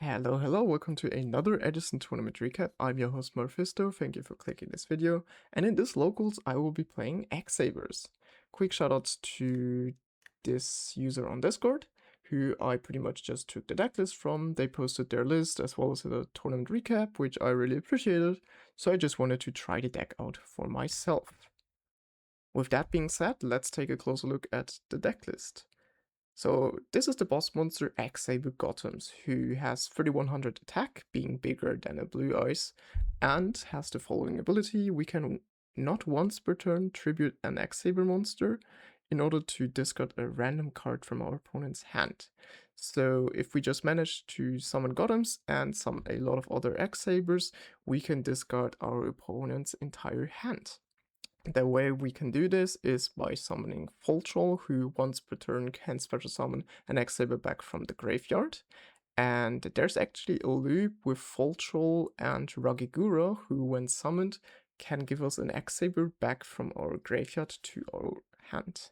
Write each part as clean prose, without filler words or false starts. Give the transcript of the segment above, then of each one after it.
Hello, welcome to another Edison Tournament recap. I'm your host Mephisto, thank you for clicking this video, and in this locals I will be playing X-Sabers. Quick shoutouts to this user on Discord, who I pretty much just took the deck list from. They posted their list as well as a tournament recap, which I really appreciated, so I just wanted to try the deck out for myself. With that being said, let's take a closer look at the deck list. So this is the boss monster X-Saber Gottoms, who has 3100 attack, being bigger than a blue eyes, and has the following ability: we can not once per turn tribute an X-Saber monster in order to discard a random card from our opponent's hand. So if we just manage to summon Gottoms and summon a lot of other X-Sabers, we can discard our opponent's entire hand. The way we can do this is by summoning Troll, who once per turn can special summon an X-Saber back from the graveyard. And there's actually a loop with Troll and Ragigura, who when summoned can give us an X-Saber back from our graveyard to our hand.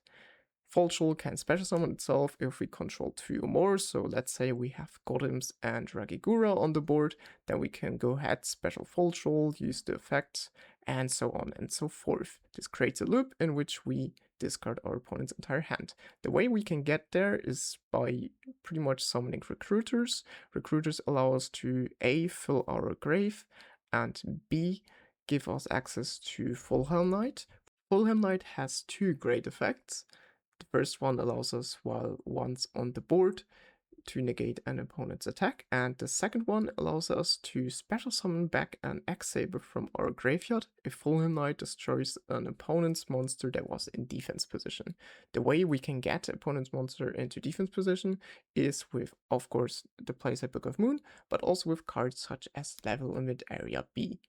Troll can special summon itself if we control 2 or more, so let's say we have Gottoms and Ragigura on the board, then we can go ahead, special Troll, use the effect, and so on and so forth. This creates a loop in which we discard our opponent's entire hand. The way we can get there is by pretty much summoning Recruiters. Recruiters allow us to A, fill our grave, and B, give us access to Valhalla Knight. Valhalla Knight has 2 great effects. The first one allows us, while once on the board, to negate an opponent's attack, and the second one allows us to special summon back an X-Saber from our graveyard if Valhalla Knight destroys an opponent's monster that was in defense position. The way we can get opponent's monster into defense position is with, of course, the playset Book of Moon, but also with cards such as Level Limit Area B.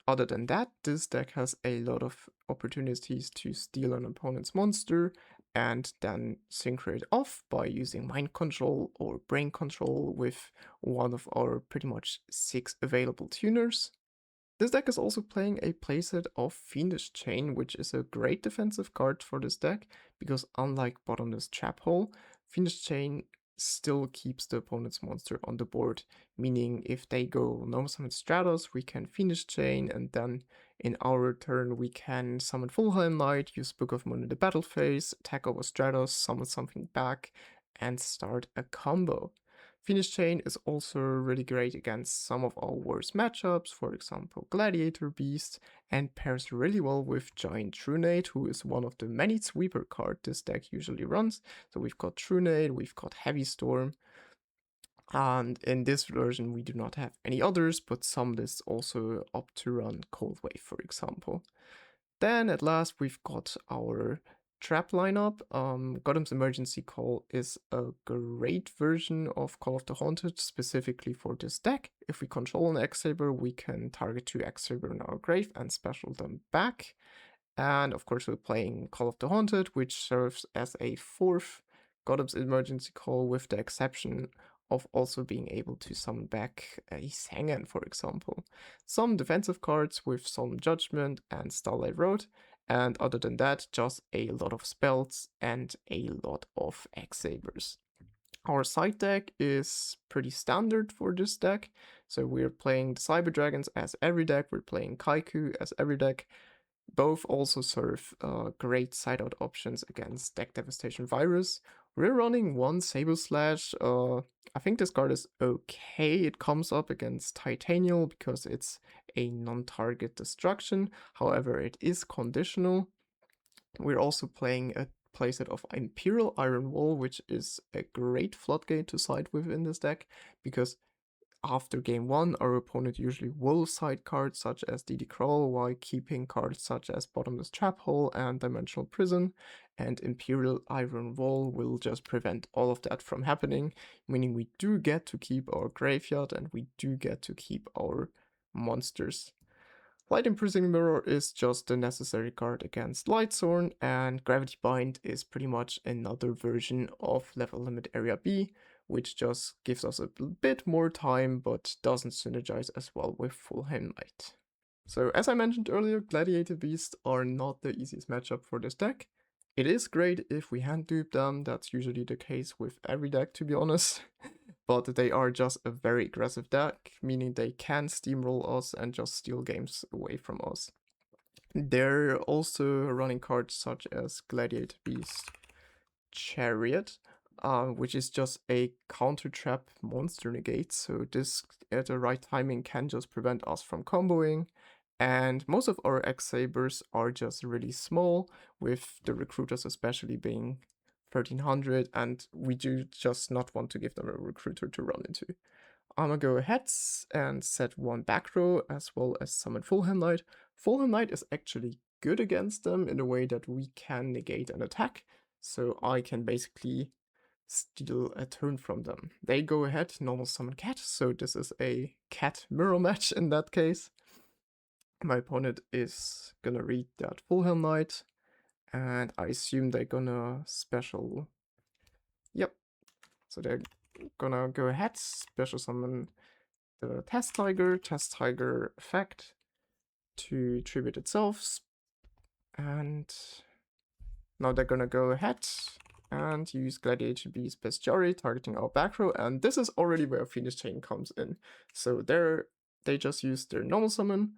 Other than that, this deck has a lot of opportunities to steal an opponent's monster and then synchro it off by using mind control or brain control with one of our pretty much 6 available tuners. This deck is also playing a playset of Fiendish Chain, which is a great defensive card for this deck, because unlike Bottomless Trap Hole, Fiendish Chain still keeps the opponent's monster on the board, meaning if they go normal summon Stratos, we can Fiendish Chain, and then in our turn we can summon Valhalla Knight, use Book of Moon in the battle phase, attack over Stratos, summon something back, and start a combo. Fiendish Chain is also really great against some of our worst matchups, for example Gladiator Beasts, and pairs really well with Giant Trunade, who is one of the many sweeper cards this deck usually runs. So we've got Trunade, we've got Heavy Storm, and in this version we do not have any others, but some lists also opt to run Cold Wave, for example. Then at last we've got our trap lineup. Gottoms Emergency Call is a great version of Call of the Haunted, specifically for this deck. If we control an X-Saber, we can target 2 X-Saber in our grave and special them back. And of course we're playing Call of the Haunted, which serves as a 4th Gottoms Emergency Call, with the exception of also being able to summon back a Sangan, for example. Some defensive cards with Solemn Judgment and Starlight Road, and other than that, just a lot of spells and a lot of X-Sabers. Our side deck is pretty standard for this deck, so we're playing the Cyber Dragons as every deck, we're playing Kaiku as every deck. Both also serve great side-out options against Deck Devastation Virus. We're running 1 Saber Slash. I think this card is okay. It comes up against Titanial because it's a non-target destruction. However, it is conditional. We're also playing a playset of Imperial Iron Wall, which is a great floodgate to side with in this deck, because after game 1, our opponent usually will side cards such as DD Crawl, while keeping cards such as Bottomless Trap Hole and Dimensional Prison, and Imperial Iron Wall will just prevent all of that from happening, meaning we do get to keep our graveyard and we do get to keep our monsters. Light Imprisoning Mirror is just a necessary card against Lightsworn, and Gravity Bind is pretty much another version of Level Limit Area B, which just gives us a bit more time but doesn't synergize as well with Valhalla Knight. So as I mentioned earlier, Gladiator Beasts are not the easiest matchup for this deck. It is great if we hand dupe them, that's usually the case with every deck, to be honest. but they are just a very aggressive deck, meaning they can steamroll us and just steal games away from us. They're also running cards such as Gladiator Beasts, Chariot, which is just a counter trap monster negate, so this at the right timing can just prevent us from comboing. And most of our X-Sabers are just really small, with the recruiters especially being 1300, and we do just not want to give them a recruiter to run into. I'm gonna go ahead and set one back row as well as summon Fulham Knight. Fulham Knight is actually good against them in a way that we can negate an attack, so I can basically steal a turn from them. They go ahead, normal summon cat, so this is a cat mirror match in that case. My opponent is gonna read that Fulham Knight, and I assume they're gonna special. Yep. So they're gonna go ahead, special summon the Test Tiger effect to tribute itself, and now they're gonna go ahead and use Gladiator Beasts Bestiary, targeting our back row, and this is already where Phoenix Chain comes in. So they just use their normal summon,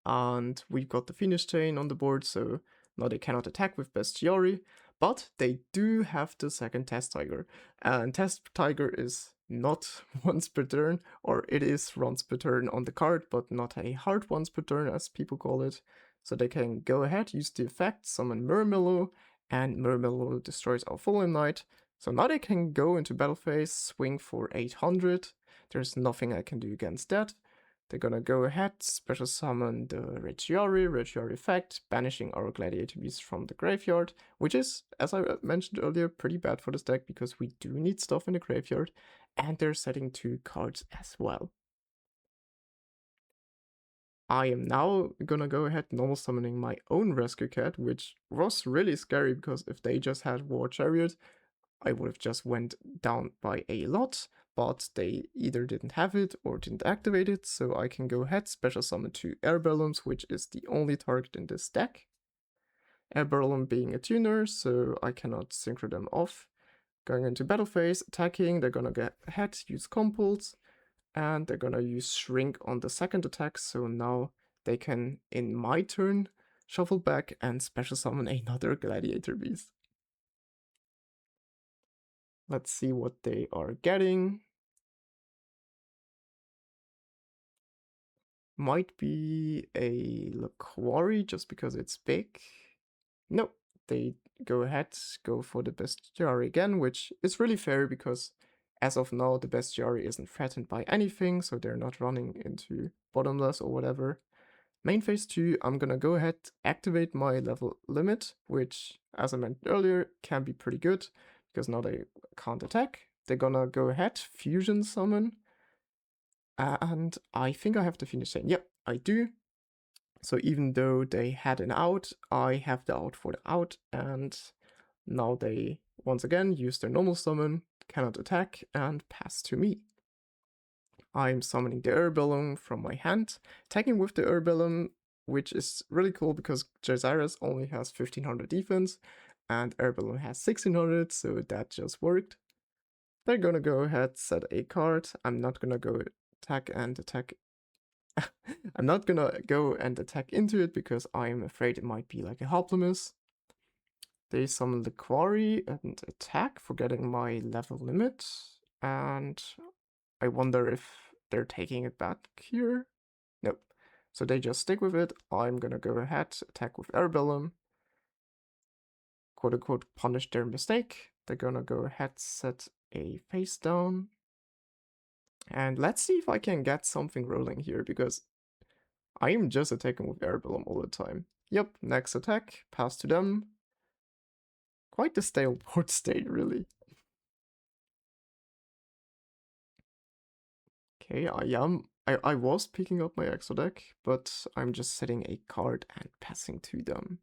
and we've got the Phoenix Chain on the board, so now they cannot attack with Bestiary, but they do have the second Test Tiger, and Test Tiger is not once per turn, or it is once per turn on the card, but not a hard once per turn as people call it. So they can go ahead, use the effect, summon Murmillo, and Murmillo destroys our Fulham Knight. So now they can go into battle phase, swing for 800. There's nothing I can do against that. They're gonna go ahead, special summon the Regiari effect, banishing our Gladiator Beasts from the graveyard, which is, as I mentioned earlier, pretty bad for this deck because we do need stuff in the graveyard, and they're setting 2 cards as well. I am now gonna go ahead normal summoning my own Rescue Cat, which was really scary because if they just had War Chariot, I would have just went down by a lot, but they either didn't have it or didn't activate it, so I can go ahead, special summon 2 Air Balloons, which is the only target in this deck. Air Balloon being a tuner, so I cannot synchro them off. Going into battle phase, attacking, they're gonna go ahead, use Compulse, and they're gonna use Shrink on the second attack, so now they can, in my turn, shuffle back and special summon another Gladiator Beast. Let's see what they are getting. Might be a Quarry just because it's big. Nope, they go ahead, go for the Bestiary again, which is really fair because as of now the Bestiary isn't threatened by anything, so they're not running into Bottomless or whatever. Main phase 2, I'm gonna go ahead, activate my level limit, which, as I mentioned earlier, can be pretty good, because now they can't attack. They're gonna go ahead, fusion summon, and I think I have the Phoenix Chain. Yep, I do. So even though they had an out, I have the out for the out, and now they, once again, use their normal summon, cannot attack, and pass to me. I'm summoning the Balloon from my hand, attacking with the Balloon, which is really cool because Jazairus only has 1500 defense, and Balloon has 1600, so that just worked. They're gonna go ahead, set a card. I'm not gonna go attack. I'm not gonna go and attack into it because I'm afraid it might be like a Hoplimus. They summon the Quarry and attack, forgetting my level limit, and I wonder if they're taking it back here. Nope. So they just stick with it. I'm gonna go ahead, attack with Airbellum, quote unquote punish their mistake. They're gonna go ahead, set a face down. And let's see if I can get something rolling here, because I am just attacking with Airbellum all the time. Yep, next attack, pass to them. Quite the stale board state, really. Okay, I was picking up my extra deck, but I'm just setting a card and passing to them.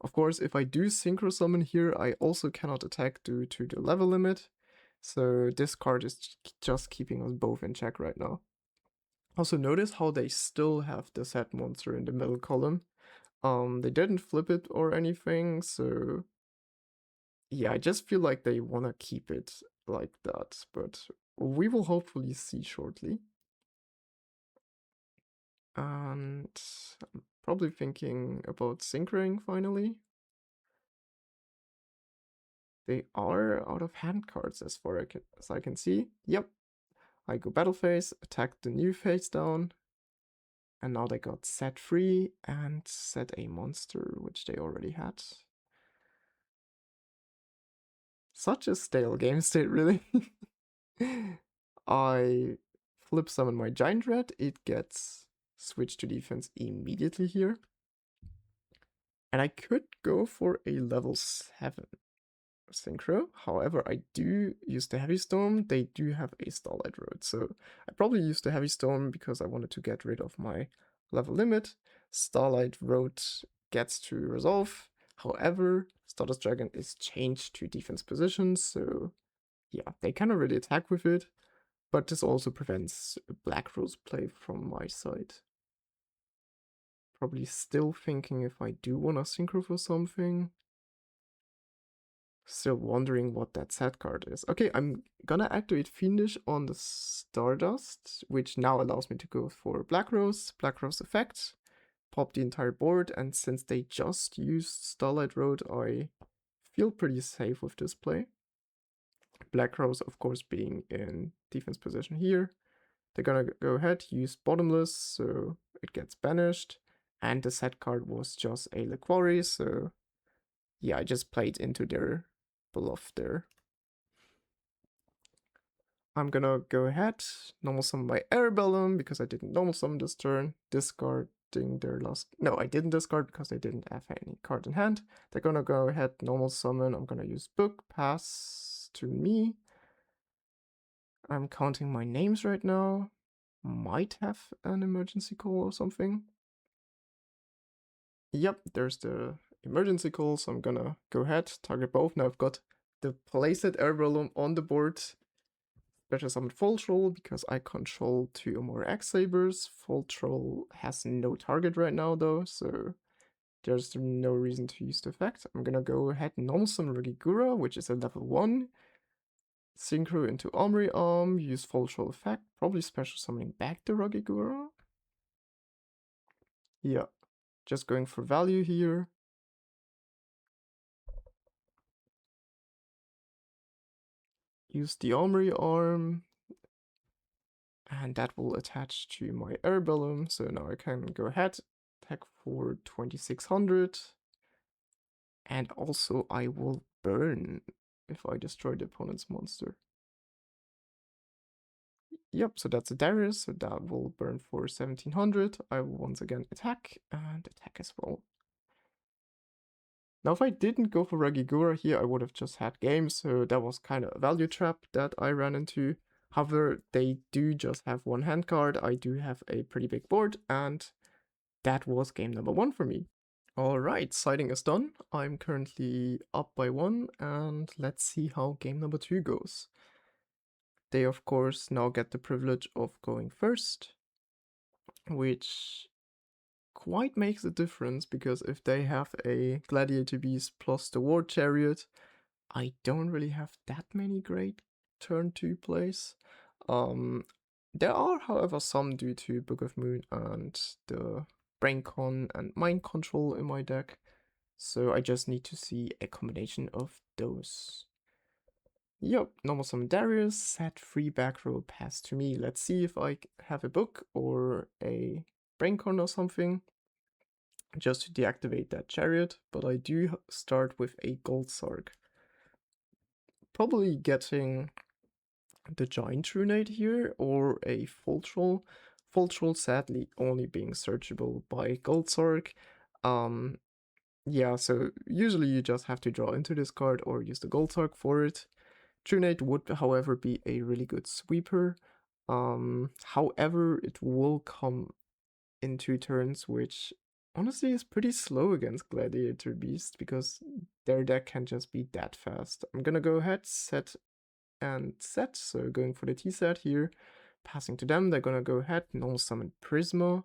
Of course, if I do synchro summon here, I also cannot attack due to the level limit. So this card is just keeping us both in check right now. Also notice how they still have the set monster in the middle column. They didn't flip it or anything, so yeah, I just feel like they wanna keep it. like that, but we will hopefully see shortly. And I'm probably thinking about synchroing finally. They are out of hand cards as far as I can see. Yep. I go battle phase, attack the new phase down, and now they got set free and set a monster, which they already had. Such a stale game state, really. I flip summon my Giant Rat, it gets switched to defense immediately here. And I could go for a level 7 synchro. However, I do use the Heavy Storm. They do have a Starlight Road, so I probably used the Heavy Storm because I wanted to get rid of my level limit. Starlight Road gets to resolve. However, Stardust Dragon is changed to defense position, so yeah, they cannot really attack with it. But this also prevents Black Rose play from my side. Probably still thinking if I do want to synchro for something. Still wondering what that set card is. Okay, I'm gonna activate Fiendish on the Stardust, which now allows me to go for Black Rose effect, pop the entire board, and since they just used Starlight Road, I feel pretty safe with this play. Black Rose, of course, being in defense position here. They're gonna go ahead, use Bottomless, so it gets banished, and the set card was just a Liquori, so yeah, I just played into their bluff there. I'm gonna go ahead, normal summon my Airbellum because I didn't normal summon this turn, discarding their last. No, I didn't discard because they didn't have any card in hand. They're gonna go ahead, normal summon. I'm gonna use Book, pass to me. I'm counting my names right now. Might have an emergency call or something. Yep, there's the emergency call, so I'm gonna go ahead, target both. Now I've got the playset Airbellum on the board. Special summon Full Troll because I control 2 or more X-Sabers. Full Troll has no target right now though, so there's no reason to use the effect. I'm gonna go ahead and normal summon Regigura, which is a level 1. Synchro into Armory Arm, use Full Troll effect, probably special summoning back the Regigura. Yeah, just going for value here. Use the Armory Arm, and that will attach to my Airbellum, so now I can go ahead, attack for 2600. And also I will burn if I destroy the opponent's monster. Yep, so that's a Darius, so that will burn for 1700. I will once again attack, and attack as well. Now if I didn't go for Regigura here, I would have just had game, so that was kind of a value trap that I ran into. However, they do just have one hand card, I do have a pretty big board, and that was game number 1 for me. Alright, siding is done. I'm currently up by 1, and let's see how game number 2 goes. They of course now get the privilege of going first, which quite makes a difference because if they have a Gladiator Beast plus the War Chariot, I don't really have that many great turn 2 plays. There are, however, some due to Book of Moon and the Braincon and Mind Control in my deck, so I just need to see a combination of those. Yep, normal summon Darius, set free back row, pass to me. Let's see if I have a book or a Braincon or something, just to deactivate that chariot, but I do start with a Gold Sark. Probably getting the Giant Runate here, or a Full Troll. Full Troll sadly only being searchable by Gold Sark. Yeah, so usually you just have to draw into this card or use the Gold Sark for it. Trunate would, however, be a really good sweeper. However, it will come in 2 turns, which honestly is pretty slow against Gladiator Beasts because their deck can just be that fast. I'm gonna go ahead, set and set, so going for the T-set here, passing to them, they're gonna go ahead, normal summon Prisma,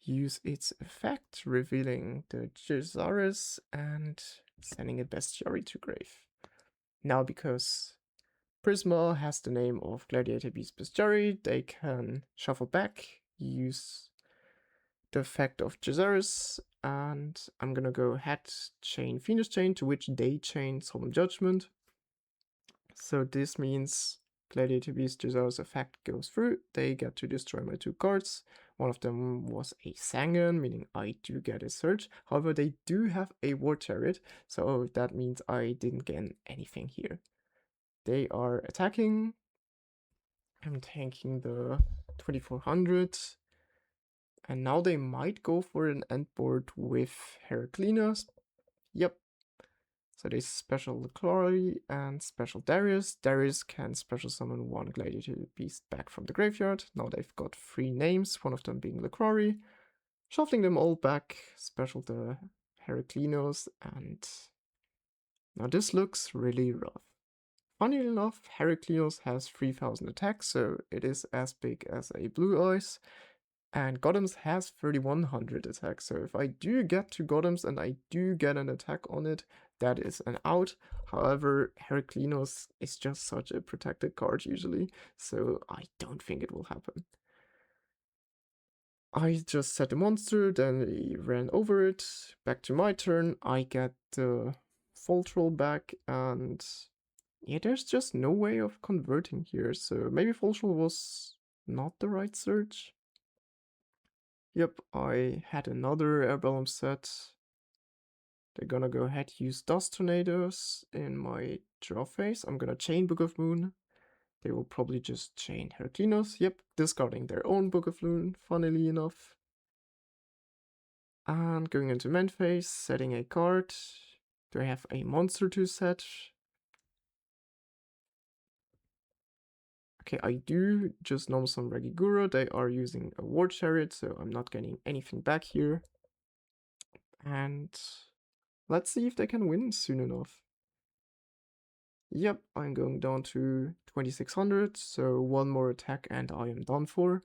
use its effect, revealing the Gezaris and sending a Bestiary to grave. Now because Prisma has the name of Gladiator Beasts Bestiary. They can shuffle back, use the effect of Jazaris, and I'm gonna go ahead, chain Venus Chain, to which they chain Solemn Judgment. So this means Gladiator Beast Jazaris effect goes through, they get to destroy my 2 cards. One of them was a Sangan, meaning I do get a search. However, they do have a War Chariot, so that means I didn't gain anything here. They are attacking. I'm tanking the 2400. And now they might go for an end board with Heraclinos. Yep. So they special Leclory and special Darius. Darius can special summon 1 Gladiator Beast back from the graveyard. Now they've got 3 names, one of them being Leclory. Shuffling them all back, special the Heraclinos, and now this looks really rough. Funny enough, Heraclinos has 3000 attack, so it is as big as a Blue Eyes. And Gottoms has 3100 attack, so if I do get to Gottoms and I do get an attack on it, that is an out. However, Heraclinos is just such a protected card usually, so I don't think it will happen. I just set the monster, then he ran over it, back to my turn, I get the Fall Troll back, and yeah, there's just no way of converting here, so maybe Fall Troll was not the right search. Yep, I had another Airbellum set. They're gonna go ahead, use Dust Tornadoes in my draw phase. I'm gonna chain Book of Moon. They will probably just chain Heraclinos. Yep, discarding their own Book of Moon, funnily enough. And going into main phase, setting a card. Do I have a monster to set? Okay, I do just normal summon Regigura. They are using a War Chariot, so I'm not getting anything back here. And let's see if they can win soon enough. Yep, I'm going down to 2600, so 1 more attack and I am done for.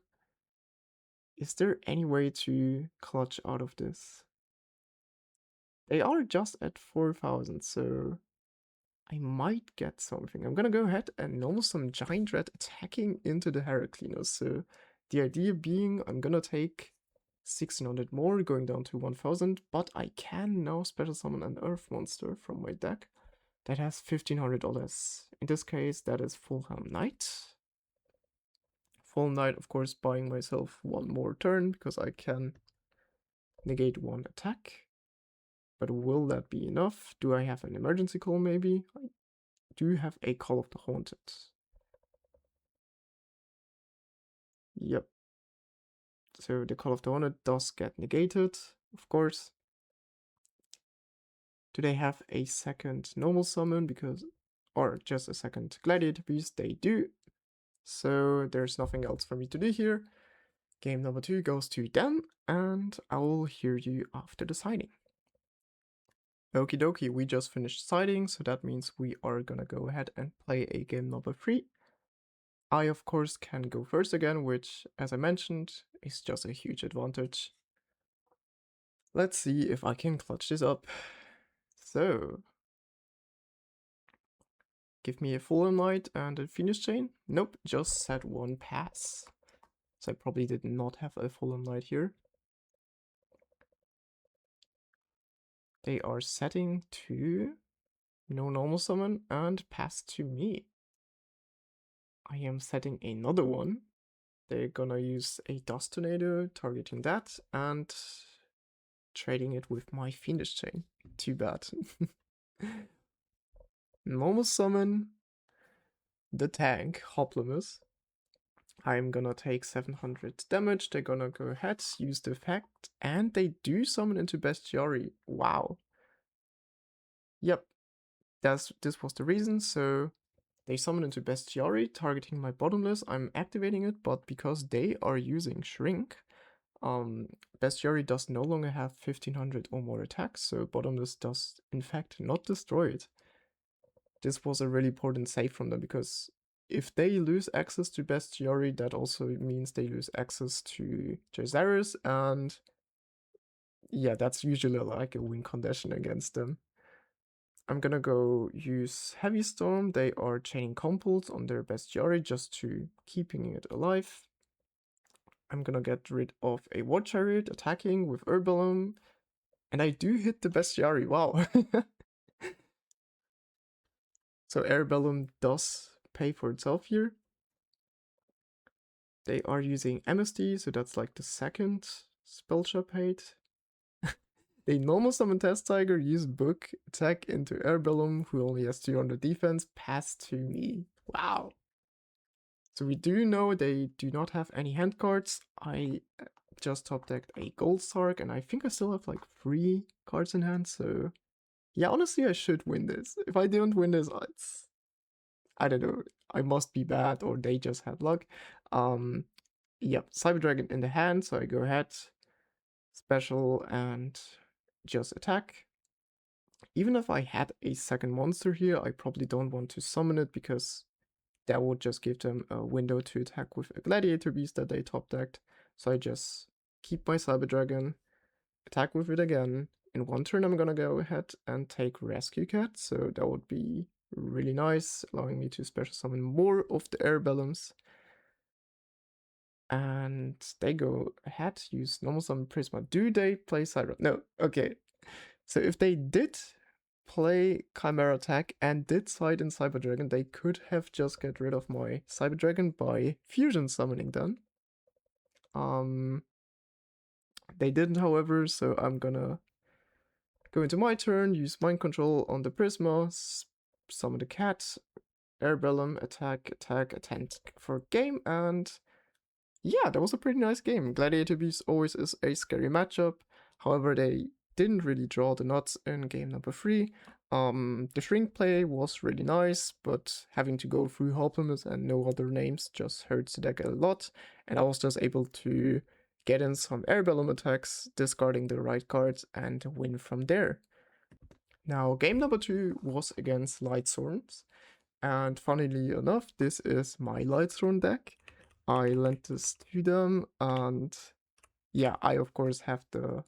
Is there any way to clutch out of this? They are just at 4000, so I might get something. I'm gonna go ahead and normal some Giant Red attacking into the Heraclinos. So the idea being I'm gonna take 1600 more, going down to 1000, but I can now special summon an Earth monster from my deck that has $1500. In this case, that is Fulham Knight. Fulham Knight, of course, buying myself 1 more turn because I can negate 1 attack. But will that be enough? Do I have an emergency call maybe? I do have a Call of the Haunted. Yep. So the Call of the Haunted does get negated, of course. Do they have a second normal summon because, or just a second Gladiator Beast? They do. So there's nothing else for me to do here. Game number 2 goes to them, and I will hear you after the siding. Okie dokie, we just finished siding, so that means we are gonna go ahead and play a game number 3. I, of course, can go first again, which, as I mentioned, is just a huge advantage. Let's see if I can clutch this up. So, give me a Fulham Knight and a Venus Chain. Nope, just set 1 pass. So I probably did not have a Fulham Knight here. They are setting to no normal summon and pass to me. I am setting another one. They're gonna use a Dust Tornado, targeting that, and trading it with my Venus Chain. Too bad. Normal summon the tank, Hoplimus. I'm gonna take 700 damage. They're gonna go ahead, use the effect, and they do summon into Bestiary. Wow. Yep, this was the reason. So they summon into Bestiary, targeting my Bottomless. I'm activating it, but because they are using Shrink, Bestiary does no longer have 1500 or more attacks, so Bottomless does in fact not destroy it. This was a really important save from them, because if they lose access to Bestiary, that also means they lose access to Jazaris, and yeah, that's usually like a win condition against them. I'm gonna go use Heavy Storm. They are chaining Compulse on their Bestiary just to keeping it alive. I'm gonna get rid of a War Chariot attacking with Herbalium. And I do hit the Bestiary, wow. So Herbalium does pay for itself here. They are using MSD, so that's like the second spell shop hate. They normal summon Test Tiger, use Book, attack into Herbalium, who only has 200 defense, pass to me. Wow. So we do know they do not have any hand cards. I just top decked a Gold Sark, and I think I still have like 3 cards in hand, so yeah, honestly I should win this. If I don't win this, it's... I don't know, I must be bad or they just had luck. Yep, Cyber Dragon in the hand, so I go ahead, special, and just attack. Even if I had a second monster here, I probably don't want to summon it because that would just give them a window to attack with a Gladiator Beast that they top decked. So I just keep my Cyber Dragon, attack with it again. In one turn I'm gonna go ahead and take Rescue Cat, so that would be really nice, allowing me to special summon more of the Herbaliums. And they go ahead, use normal summon Prisma. Do they play Cyber? No, okay. So if they did play Chimera Attack and did side in Cyber Dragon, they could have just get rid of my Cyber Dragon by fusion summoning them. They didn't, however, so I'm gonna go into my turn, use Mind Control on the Prisma, summon the cat, Herbalium, attack, attend for game, and yeah, that was a pretty nice game. Gladiator Beasts always is a scary matchup. However, they didn't really draw the nuts in game number 3. The shrink play was really nice, but having to go through Helpless and no other names just hurts the deck a lot. And I was just able to get in some Herbalium attacks, discarding the right cards, and win from there. Now, game number 2 was against Lightsworns. And funnily enough, this is my Lightsworn deck. I lent this to them, and yeah, I of course have the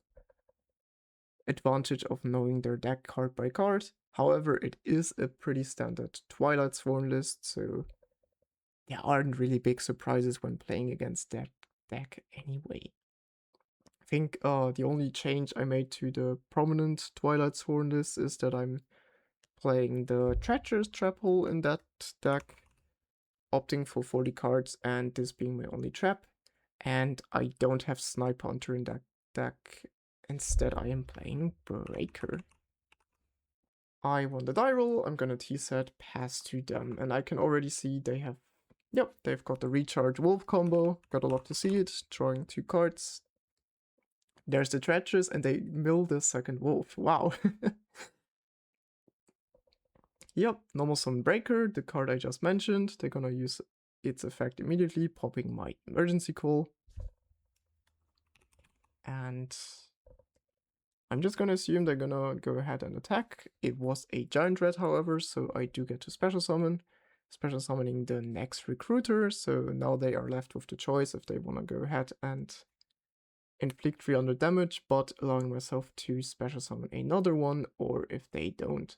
advantage of knowing their deck card by card. However, it is a pretty standard Twilightsworn list, so there aren't really big surprises when playing against that deck anyway. I think the only change I made to the prominent Twilightsworn list is that I'm playing the Treacherous Trap Hole in that deck, opting for 40 cards and this being my only trap. And I don't have Snipe Hunter in that deck. Instead, I am playing Breaker. I won the die roll. I'm gonna T-set, pass to them. And I can already see they have... Yep, they've got the Recharge Wolf combo. Gotta love to see it. Drawing 2 cards. There's the Treacherous, and they mill the second Wolf. Wow. Yep, normal summon Breaker, the card I just mentioned. They're gonna use its effect immediately, popping my emergency call. And I'm just gonna assume they're gonna go ahead and attack. It was a Giant Rat, however, so I do get to special summon. Special summoning the next Recruiter, so now they are left with the choice if they wanna go ahead and inflict 300 damage, but allowing myself to special summon another one, or if they don't.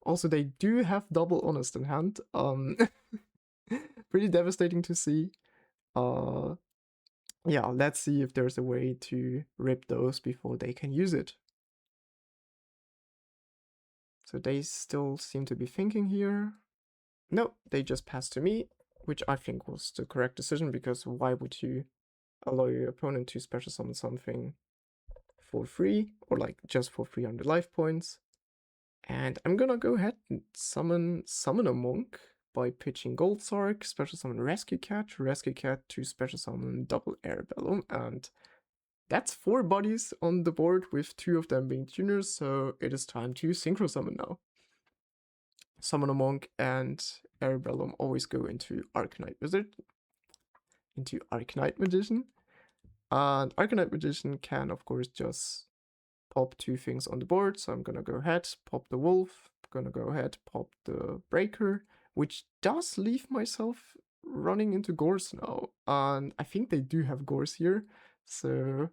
Also, they do have double Honest in hand. Pretty devastating to see. Yeah, let's see if there's a way to rip those before they can use it. So they still seem to be thinking here. No, they just passed to me, which I think was the correct decision, because why would you allow your opponent to special summon something for free, or like just for 300 life points? And I'm gonna go ahead and summon a Monk by pitching Gold Sark, special summon Rescue Cat to special summon double Herbalium, and that's 4 bodies on the board with 2 of them being tuners, so it is time to synchro summon now. Summon a Monk and Herbalium always go into Arcanite Wizard, into Arcanite Magician, and Arcanite Magician can of course just pop 2 things on the board, so I'm gonna go ahead, pop the Wolf, gonna go ahead, pop the Breaker, which does leave myself running into Gores now, and I think they do have Gores here, so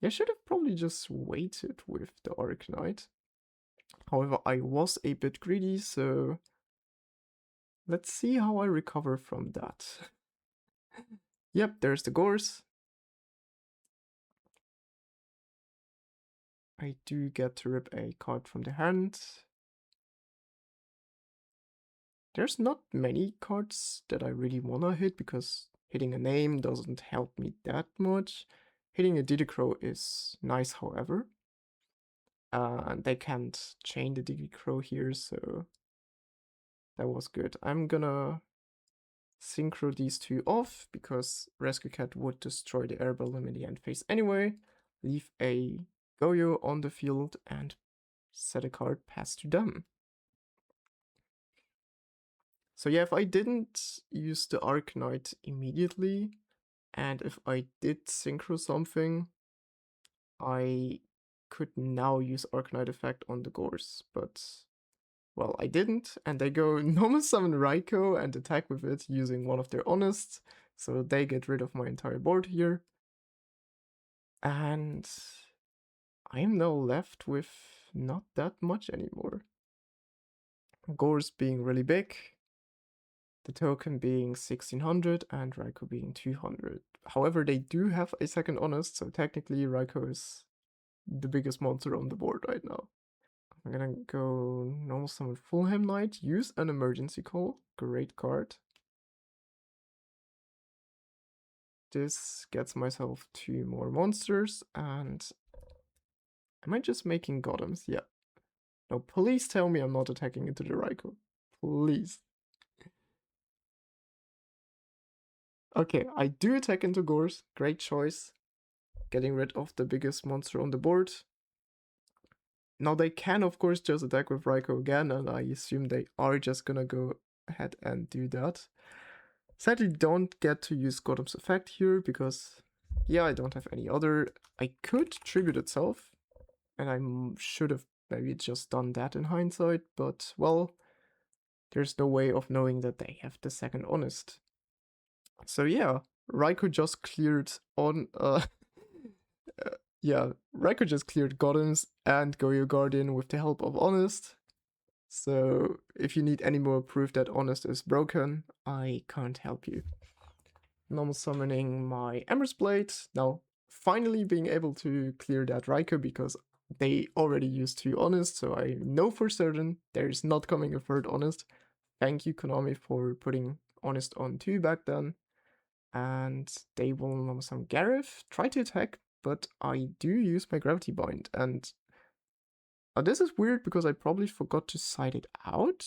yeah, I should have probably just waited with the Arcanite. However, I was a bit greedy, so let's see how I recover from that. Yep, there's the Gorse. I do get to rip a card from the hand. There's not many cards that I really wanna hit because hitting a name doesn't help me that much. Hitting a Didicrow is nice, however. And they can't chain the Didicrow here, so that was good. I'm gonna synchro these two off because Rescue Cat would destroy the air balloon in the end phase anyway. Leave a Goyo on the field and set a card pass to them. So yeah, if I didn't use the Arcanite immediately, and if I did synchro something, I could now use Arcanite effect on the Gorse, but well, I didn't, and they go normal summon Raikou and attack with it using one of their Honest, so they get rid of my entire board here. And I'm now left with not that much anymore. Gorse being really big, the token being 1600 and Raikou being 200. However, they do have a second Honest, so technically Raikou is the biggest monster on the board right now. I'm gonna go normal summon Fulham Knight, use an emergency call, great card. This gets myself 2 more monsters, and am I just making Gottoms? Yeah. No, please tell me I'm not attacking into the Raikou. Please. Okay, I do attack into Gorse, great choice. Getting rid of the biggest monster on the board. Now they can of course just attack with Raikou again, and I assume they are just gonna go ahead and do that. Sadly don't get to use Gottom's effect here because, yeah, I don't have any other. I could tribute itself, and I should have maybe just done that in hindsight, but well, there's no way of knowing that they have the second Honest. So yeah, Raikou just cleared on yeah, Raikou just cleared Gottoms and Goyo Guardian with the help of Honest. So if you need any more proof that Honest is broken, I can't help you. Normal summoning my Ember's Blade. Now, finally being able to clear that Raikou because they already used 2 Honest, so I know for certain there's not coming a third Honest. Thank you, Konami, for putting Honest on 2 back then. And they will normal summon Gareth, try to attack, but I do use my Gravity Bind, and this is weird because I probably forgot to side it out.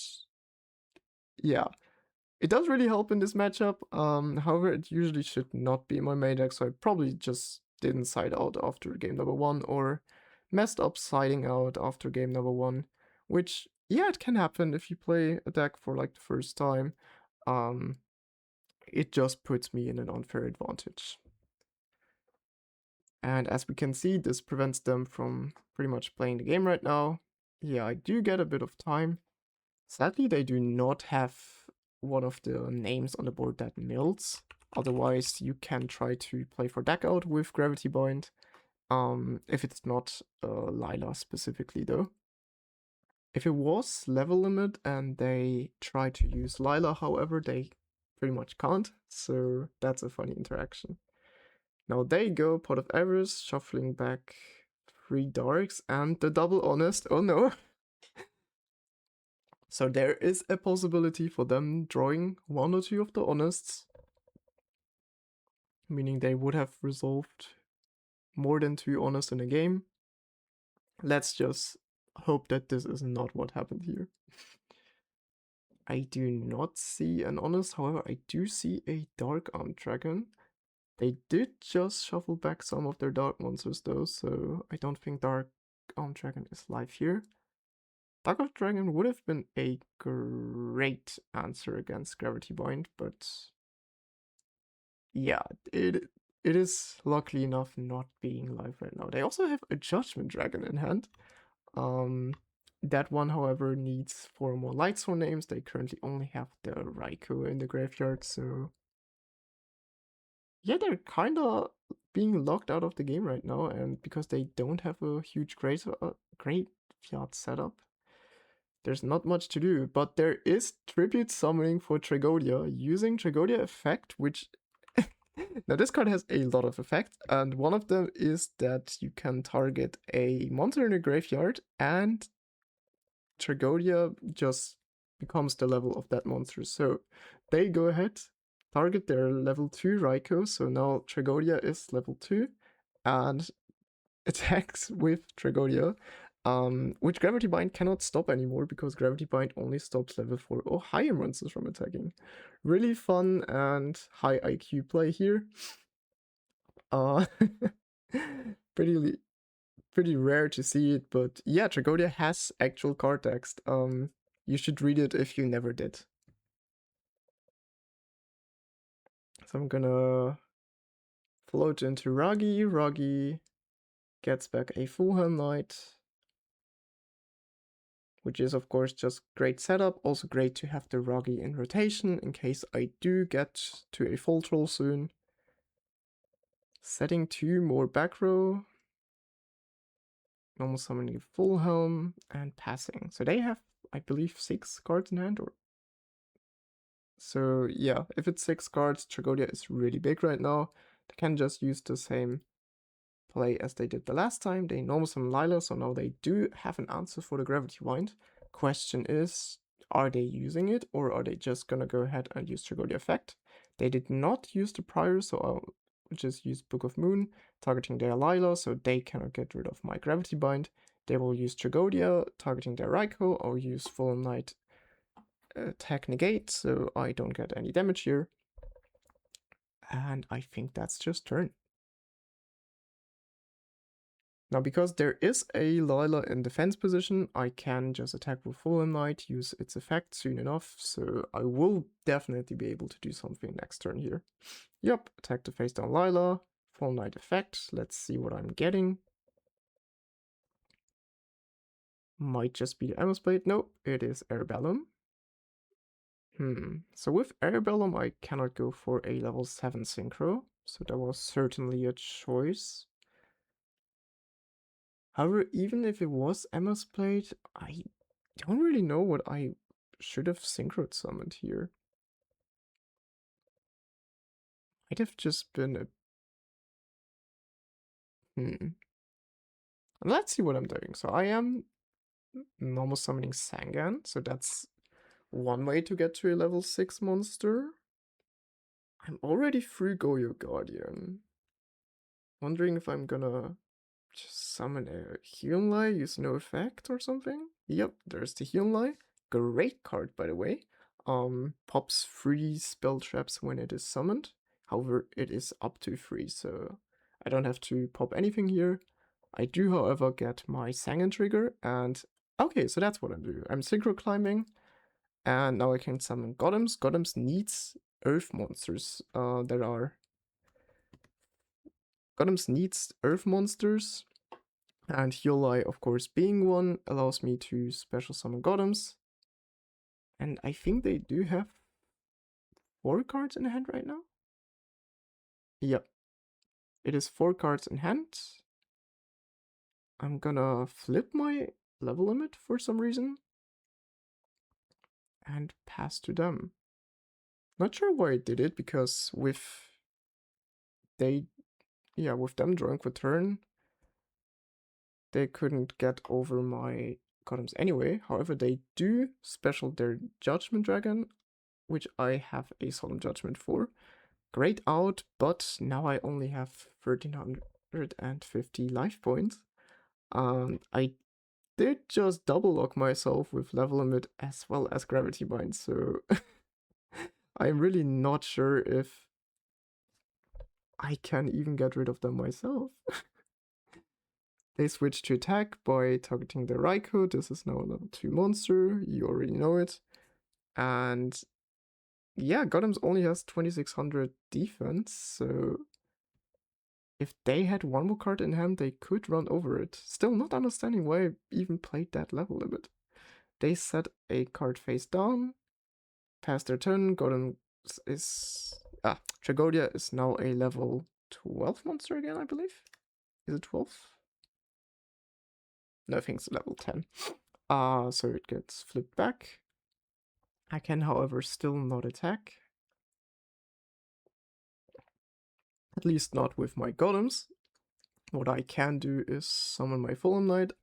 Yeah, it does really help in this matchup. However, it usually should not be in my main deck, so I probably just didn't side out after game number 1 or messed up siding out after game number 1, which, yeah, it can happen if you play a deck for like the first time. It just puts me in an unfair advantage. And as we can see, this prevents them from pretty much playing the game right now. Yeah, I do get a bit of time. Sadly, they do not have one of the names on the board that mills. Otherwise, you can try to play for deck out with Gravity Bind. If it's not Lila specifically, though. If it was level limit and they try to use Lila, however, they pretty much can't. So that's a funny interaction. Now they go Pot of Avarice, shuffling back 3 Darks and the double Honest. Oh no. So there is a possibility for them drawing 1 or 2 of the Honests, meaning they would have resolved more than 2 Honests in a game. Let's just hope that this is not what happened here. I do not see an Honest, however I do see a Dark Armed Dragon. They did just shuffle back some of their Dark Monsters though, so I don't think Dark Armed Dragon is live here. Dark Armed Dragon would have been a great answer against Gravity Bind, but yeah, it is luckily enough not being live right now. They also have a Judgment Dragon in hand. That one, however, needs 4 more Lightsworn names. They currently only have the Raikou in the graveyard, so yeah, they're kinda being locked out of the game right now, and because they don't have a huge graveyard setup, there's not much to do, but there is tribute summoning for Tragodia using Tragodia effect, which now this card has a lot of effects, and one of them is that you can target a monster in a graveyard and Tragodia just becomes the level of that monster. So they go ahead, target their level 2 Raikou, so now Tragodia is level 2, and attacks with Tragodia, which Gravity Bind cannot stop anymore because Gravity Bind only stops level 4 or higher monsters from attacking. Really fun and high IQ play here. Pretty rare to see it, but yeah, Tragodia has actual card text. You should read it if you never did. So I'm gonna float into Ragi. Ragi gets back a Fulham Knight, which is of course just great setup. Also great to have the Ragi in rotation in case I do get to a full troll soon. Setting 2 more back row. Normal summoning full helm and passing. So they have, I believe, 6 cards in hand, or so yeah, if it's 6 cards, Tragodia is really big right now. They can just use the same play as they did the last time. They normal summon Lila, so now they do have an answer for the Gravity Bind. Question is, are they using it, or are they just gonna go ahead and use Tragodia effect? They did not use the prior, so I'll just use Book of Moon, targeting their Lila, so they cannot get rid of my Gravity Bind. They will use Tragodia, targeting their Raikou. I'll use Fallen Knight attack negate, so I don't get any damage here. And I think that's just turn. Now, because there is a Lila in defense position, I can just attack with Fallen Knight, use its effect soon enough, so I will definitely be able to do something next turn here. Yep, attack the face down Lila, Fallen Knight effect, let's see what I'm getting. Might just be the Blade. Nope, it is Airbellum. So with Airbellum I cannot go for a level 7 synchro, so that was certainly a choice. However, even if it was Emma's Blade, I don't really know what I should have synchro summoned here. Might have just been a... Let's see what I'm doing. So I am normal summoning Sangan, so that's one way to get to a level 6 monster. I'm already through Goyo Guardian. Wondering if I'm gonna just summon a Hyunlai, use no effect or something. Yep, there's the Hyunlai. Great card, by the way. Pops 3 spell traps when it is summoned. However, it is up to 3, so I don't have to pop anything here. I do, however, get my Sangan trigger, and okay, so that's what I'm doing. I'm synchro climbing, and now I can summon Gottoms. Gottoms needs earth monsters. Gottoms needs earth monsters, and Hyunlai, of course, being one, allows me to special summon Gottoms. And I think they do have 4 cards in hand right now. Yep. It is 4 cards in hand. I'm gonna flip my level limit for some reason and pass to them. Not sure why I did it, because with them drawing for turn, they couldn't get over my Gottoms anyway. However, they do special their Judgment Dragon, which I have a Solemn Judgment for. Great out, but now I only have 1350 life points. I did just double lock myself with level limit as well as Gravity Bind, so I'm really not sure if I can even get rid of them myself. They switch to attack by targeting the Raikou. This is now a level 2 monster, you already know it. And yeah, Gottoms only has 2600 defense, so if they had one more card in hand, they could run over it. Still not understanding why I even played that level limit. They set a card face down, pass their turn, Gottoms is... Tragodia is now a level 12 monster again, I believe? Is it 12? No, I think it's level 10. So it gets flipped back. I can, however, still not attack. At least not with my Gottoms. What I can do is summon my Fulham Knight,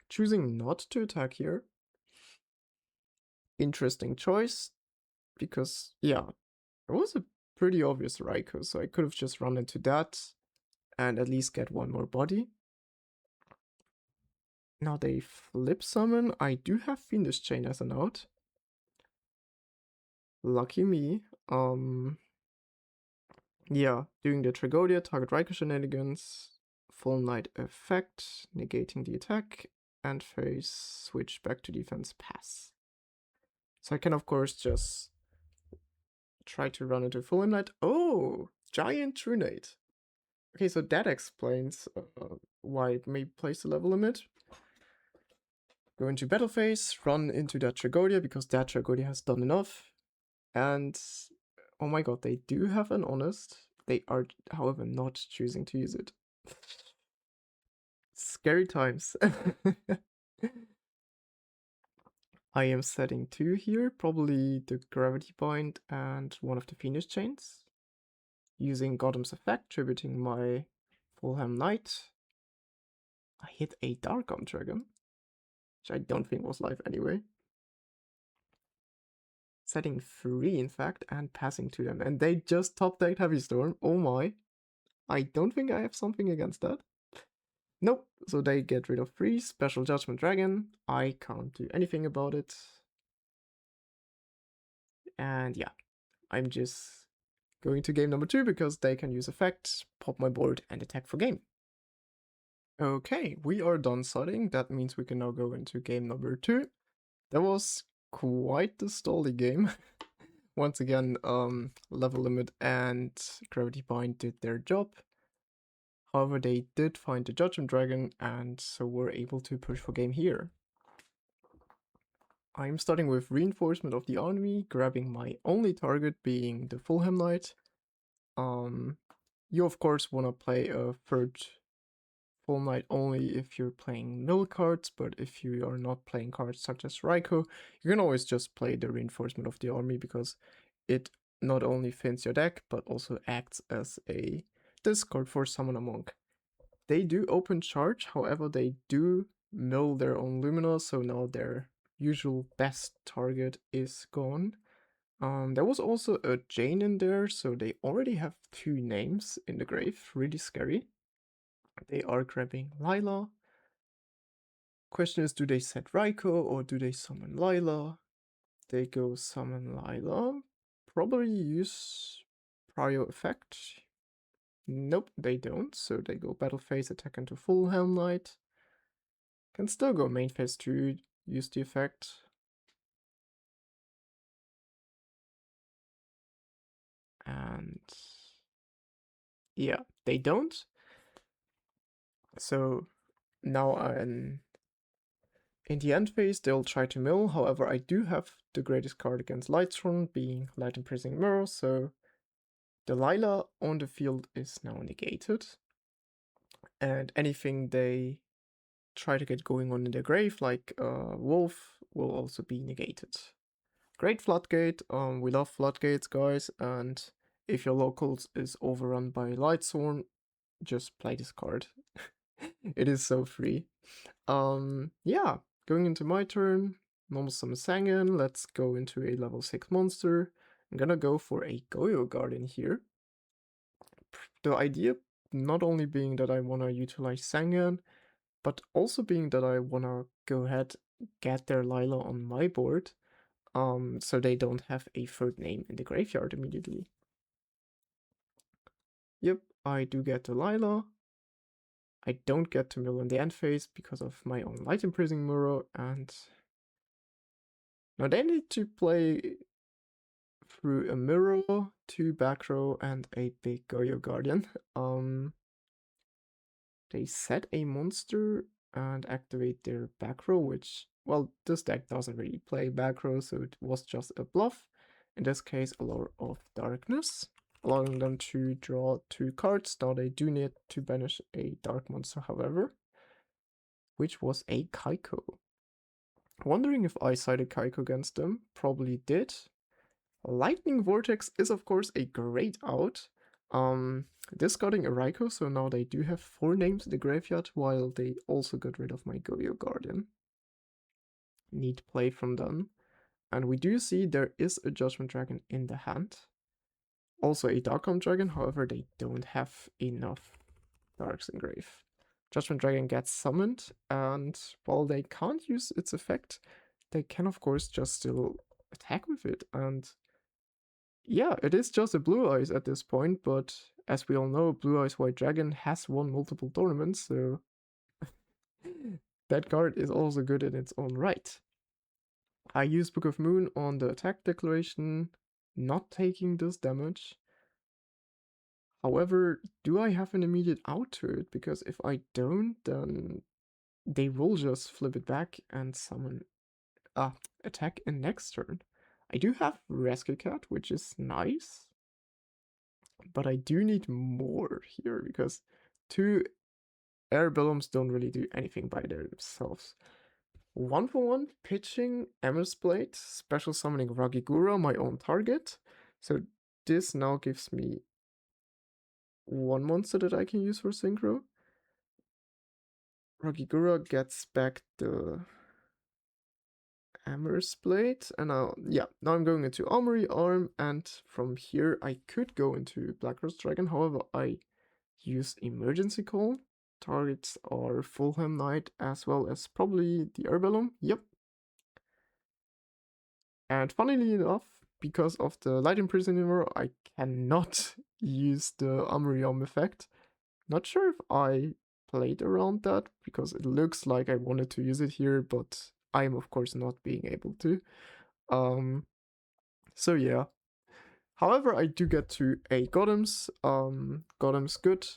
choosing not to attack here. Interesting choice, because, yeah, it was a pretty obvious Raikou, so I could have just run into that and at least get one more body. Now they flip summon. I do have Fiendish Chain as an out. Lucky me. Yeah, doing the Tragodia, target Raikou shenanigans, Full Knight effect, negating the attack, and face switch back to defense pass. So I can of course just try to run into Full Knight. Oh, Giant Trunate. Okay, so that explains why it may place the level limit. Go into battle phase, run into that Tragodia because that Tragodia has done enough. And oh my god, they do have an honest. They are, however, not choosing to use it. Scary times. I am setting 2 here, probably the Gravity Bind and one of the Fiendish Chains. Using Gottoms effect, tributing my Fulham Knight. I hit a Dark Arm Dragon, which I don't think was live anyway. Setting 3 in fact, and passing to them. And they just top decked Heavy Storm. Oh my. I don't think I have something against that. Nope, so they get rid of 3, Special Judgment Dragon. I can't do anything about it. And yeah, I'm just going to game number 2 because they can use effect, pop my board, and attack for game. Okay, we are done studying. That means we can now go into game number 2. That was quite the stally game. Once again, level limit and Gravity Bind did their job. However, they did find the Judgment Dragon, and so were able to push for game here. I'm starting with Reinforcement of the Army, grabbing my only target being the Fulham Knight. You of course want to play a third Full Knight only if you're playing mill cards, but if you are not playing cards such as Raikou, you can always just play the Reinforcement of the Army because it not only thins your deck, but also acts as a discard for Summon a Monk. They do open charge, however they do mill their own Lumina, so now their usual best target is gone. There was also a Jane in there, so they already have 2 names in the grave, really scary. They are grabbing Lila. Question is, do they set Raikou or do they summon Lila? They go summon Lila. Probably use Prio effect. Nope, they don't, so they go battle phase, attack into Fulham Knight. Can still go main phase to use the effect. And yeah, they don't. So now in the end phase, they'll try to mill. However, I do have the greatest card against Lightsworn, being Light Imprisoning Mirror, so the Lila on the field is now negated. And anything they try to get going on in their grave, like Wolf, will also be negated. Great Floodgate, we love Floodgates, guys, and if your locals is overrun by Lightsworn, just play this card. It is so free. Yeah, going into my turn, normal summon Sangan, let's go into a level 6 monster. I'm gonna go for a Goyo Guardian here. The idea not only being that I wanna utilize Sangan, but also being that I wanna go ahead, get their Lila on my board, so they don't have a third name in the graveyard immediately. Yep, I do get the Lila. I don't get to mill in the end phase because of my own Light Imprisoning Mirror, and now they need to play through a Mirror, 2 back row, and a big Goyo Guardian. They set a monster and activate their back row, which, well, this deck doesn't really play back row, so it was just a bluff. In this case, a Lure of Darkness, allowing them to draw 2 cards. Now they do need to banish a dark monster, however, which was a Kaiko. Wondering if I sided Kaiko against them. Probably did. Lightning Vortex is of course a great out. Discarding a Raikou, so now they do have 4 names in the graveyard, while they also got rid of my Goyo Guardian. Neat play from them. And we do see there is a Judgment Dragon in the hand. Also a Darkholm Dragon, however they don't have enough Darks in grave. Judgment Dragon gets summoned, and while they can't use its effect, they can of course just still attack with it. And yeah, it is just a Blue Eyes at this point, but as we all know, Blue Eyes White Dragon has won multiple tournaments, so that card is also good in its own right. I use Book of Moon on the attack declaration, not taking this damage. However, do I have an immediate out to it? Because if I don't, then they will just flip it back and summon attack in next turn. I do have Rescue Cat, which is nice, but I do need more here because 2 Air Bellums don't really do anything by themselves. 1-for-1 pitching Emma's Blade, special summoning Ragigura, my own target. So this now gives me 1 monster that I can use for synchro. Ragigura gets back the Hammer's Blade, and now I'm going into Armory Arm, and from here I could go into Black Rose Dragon, however I use Emergency Call. Targets are Fulham Knight as well as probably the Herbellum, yep. And funnily enough, because of the Light Imprisoning Mirror, I cannot use the Armory Arm effect. Not sure if I played around that, because it looks like I wanted to use it here, but I'm of course not being able to. So yeah. However, I do get to a Gottoms. Gottoms good.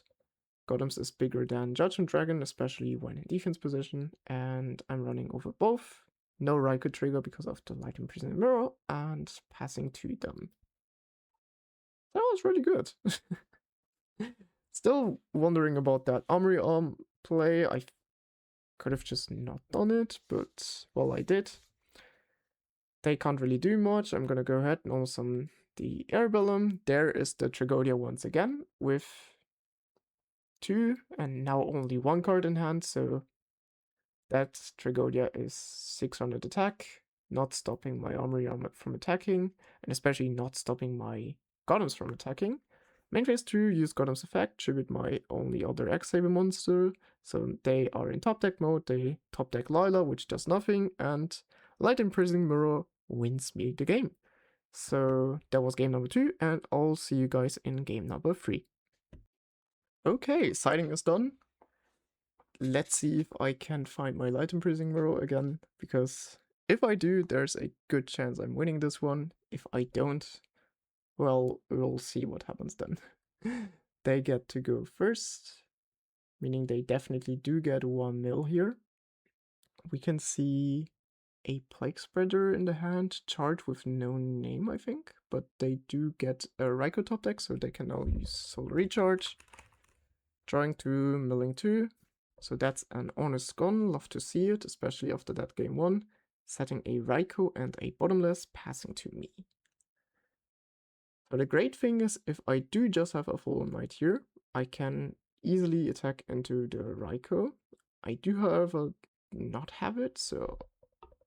Gottoms is bigger than Judgment Dragon, especially when in defense position, and I'm running over both. No Raikou trigger because of the Light Imprisoning Mirror, and passing to them. That was really good. Still wondering about that Armory Arm play. I could have just not done it, but well, I did. They can't really do much. I'm gonna go ahead and also summon the Airbellum. There is the Tragodia once again with 2 and now only 1 card in hand, so that Tragodia is 600 attack, not stopping my Armory Arm from attacking, and especially not stopping my Gottoms from attacking. Main phase 2, use Gottoms effect, tribute my only other X-Saber monster, so they are in top deck mode, they top deck Lila, which does nothing, and Light Imprisoning Mirror wins me the game. So that was game number 2, and I'll see you guys in game number 3. Okay, siding is done. Let's see if I can find my Light Imprisoning Mirror again, because if I do, there's a good chance I'm winning this one. If I don't, well, we'll see what happens then. They get to go first, meaning they definitely do get 1 mil here. We can see a Plague Spreader in the hand, charged with no name, I think, but they do get a Raikou top deck, so they can now use Soul Recharge. Drawing 2, milling 2. So that's an honest gun, love to see it, especially after that game 1. Setting a Raikou and a bottomless, passing to me. So the great thing is, if I do just have a Fallen Knight here, I can easily attack into the Raikou. I do, however, not have it, so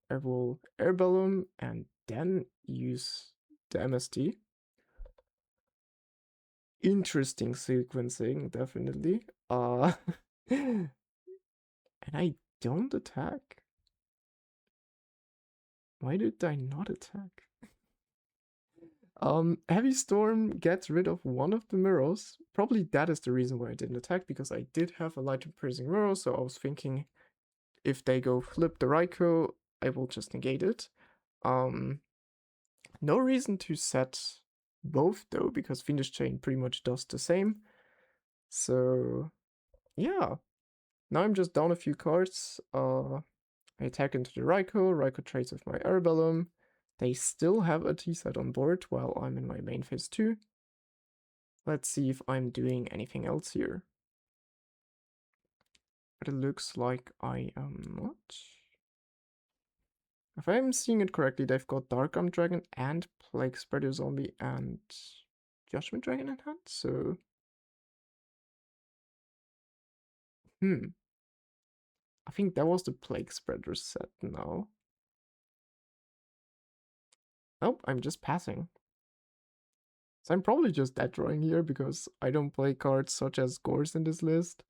I will Airbellum and then use the MST. Interesting sequencing, definitely. And I don't attack. Why did I not attack? Heavy Storm gets rid of one of the mirrors. Probably that is the reason why I didn't attack, because I did have a Light Imprisoning Mirror, so I was thinking if they go flip the Raikou, I will just negate it. No reason to set both though, because Fiendish Chain pretty much does the same. So yeah, now I'm just down a few cards. I attack into the Raikou, Raikou trades with my Arabellum. They still have a T-set on board while I'm in my main phase 2. Let's see if I'm doing anything else here. But it looks like I am not. If I'm seeing it correctly, they've got Dark Arm Dragon and Plague Spreader Zombie and Judgment Dragon in hand, so... I think that was the Plague Spreader set now. Nope, I'm just passing. So I'm probably just dead drawing here because I don't play cards such as Gores in this list.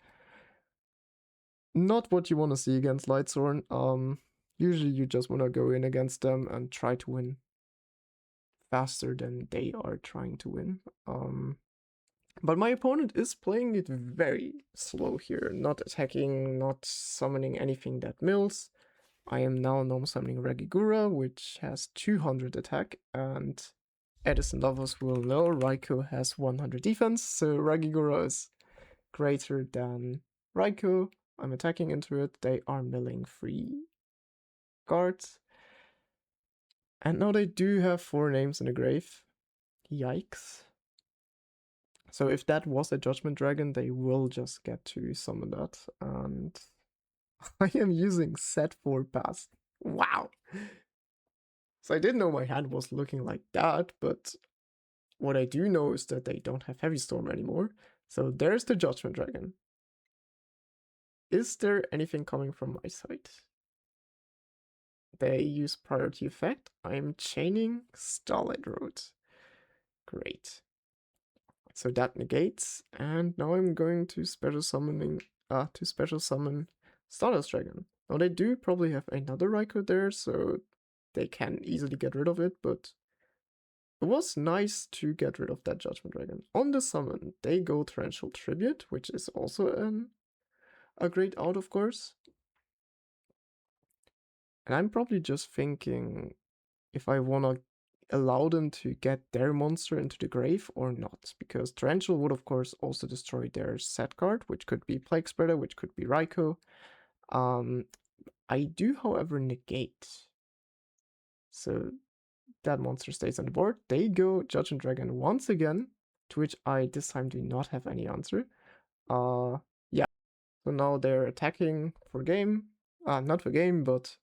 Not what you want to see against Lightsworn. Usually you just want to go in against them and try to win faster than they are trying to win. But my opponent is playing it very slow here, not attacking, not summoning anything that mills. I am now normal summoning Regigura, which has 200 attack, and Edison lovers will know Raikou has 100 defense, so Regigura is greater than Raikou. I'm attacking into it, they are milling 3 cards. And now they do have 4 names in the grave. Yikes. So if that was a Judgment Dragon, they will just get to summon that. And I am using set 4 pass. Wow! So I didn't know my hand was looking like that, but what I do know is that they don't have Heavy Storm anymore. So there's the Judgment Dragon. Is there anything coming from my side? They use priority effect. I'm chaining Starlight Road. Great. So that negates, and now I'm going to special summon Stardust Dragon. Now they do probably have another Raikou there, so they can easily get rid of it, but it was nice to get rid of that Judgment Dragon. On the summon, they go Torrential Tribute, which is also a great out, of course. And I'm probably just thinking if I want to allow them to get their monster into the grave or not, because Torrential would of course also destroy their set card, which could be Plague Spreader, which could be Raikou. I do, however, negate. So that monster stays on the board. They go Judgment Dragon once again, to which I this time do not have any answer. Yeah. So now they're attacking for game. Not for game, but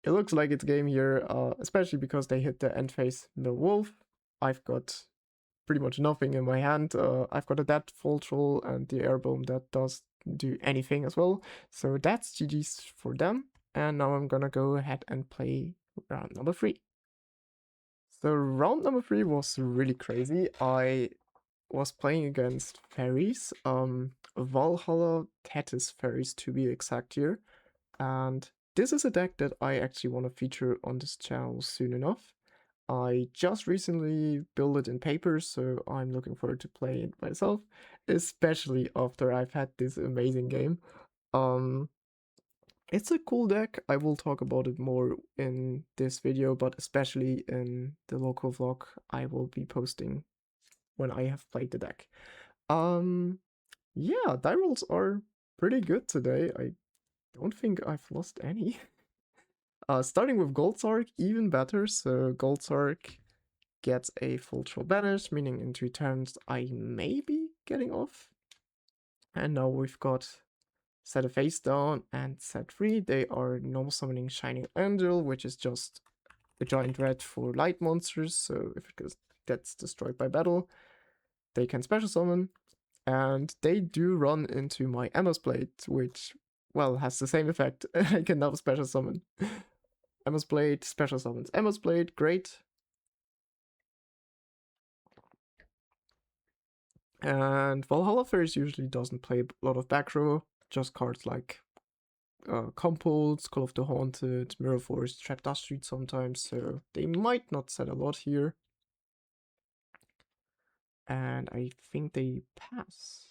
it looks like it's game here, especially because they hit the end phase Mill Wolf. I've got pretty much nothing in my hand. I've got a Dead Full Troll and the Airboom that does do anything as well. So that's GG's for them. And now I'm gonna go ahead and play round number 3. So round number 3 was really crazy. I was playing against fairies, Valhalla Fairies to be exact here. And this is a deck that I actually want to feature on this channel soon enough. I just recently built it in paper, so I'm looking forward to playing it myself, especially after I've had this amazing game. It's a cool deck. I will talk about it more in this video, but especially in the local vlog I will be posting when I have played the deck. Yeah, die rolls are pretty good today. I don't think I've lost any. Starting with Goldsark, even better. So Goldsark gets a full troll banish, meaning in 2 turns I may be getting off. And now we've got set a face down and set 3. They are normal summoning Shining Angel, which is just a giant red for light monsters. So if it gets destroyed by battle, they can special summon. And they do run into my Emma's Blade, which, well, has the same effect. I can now special summon. Emma's Blade, special summons Emma's Blade, great. And Valhalla Fairies usually doesn't play a lot of back row, just cards like Compulse, Call of the Haunted, Mirror Force, Trap Dust Street sometimes, so they might not set a lot here. And I think they pass.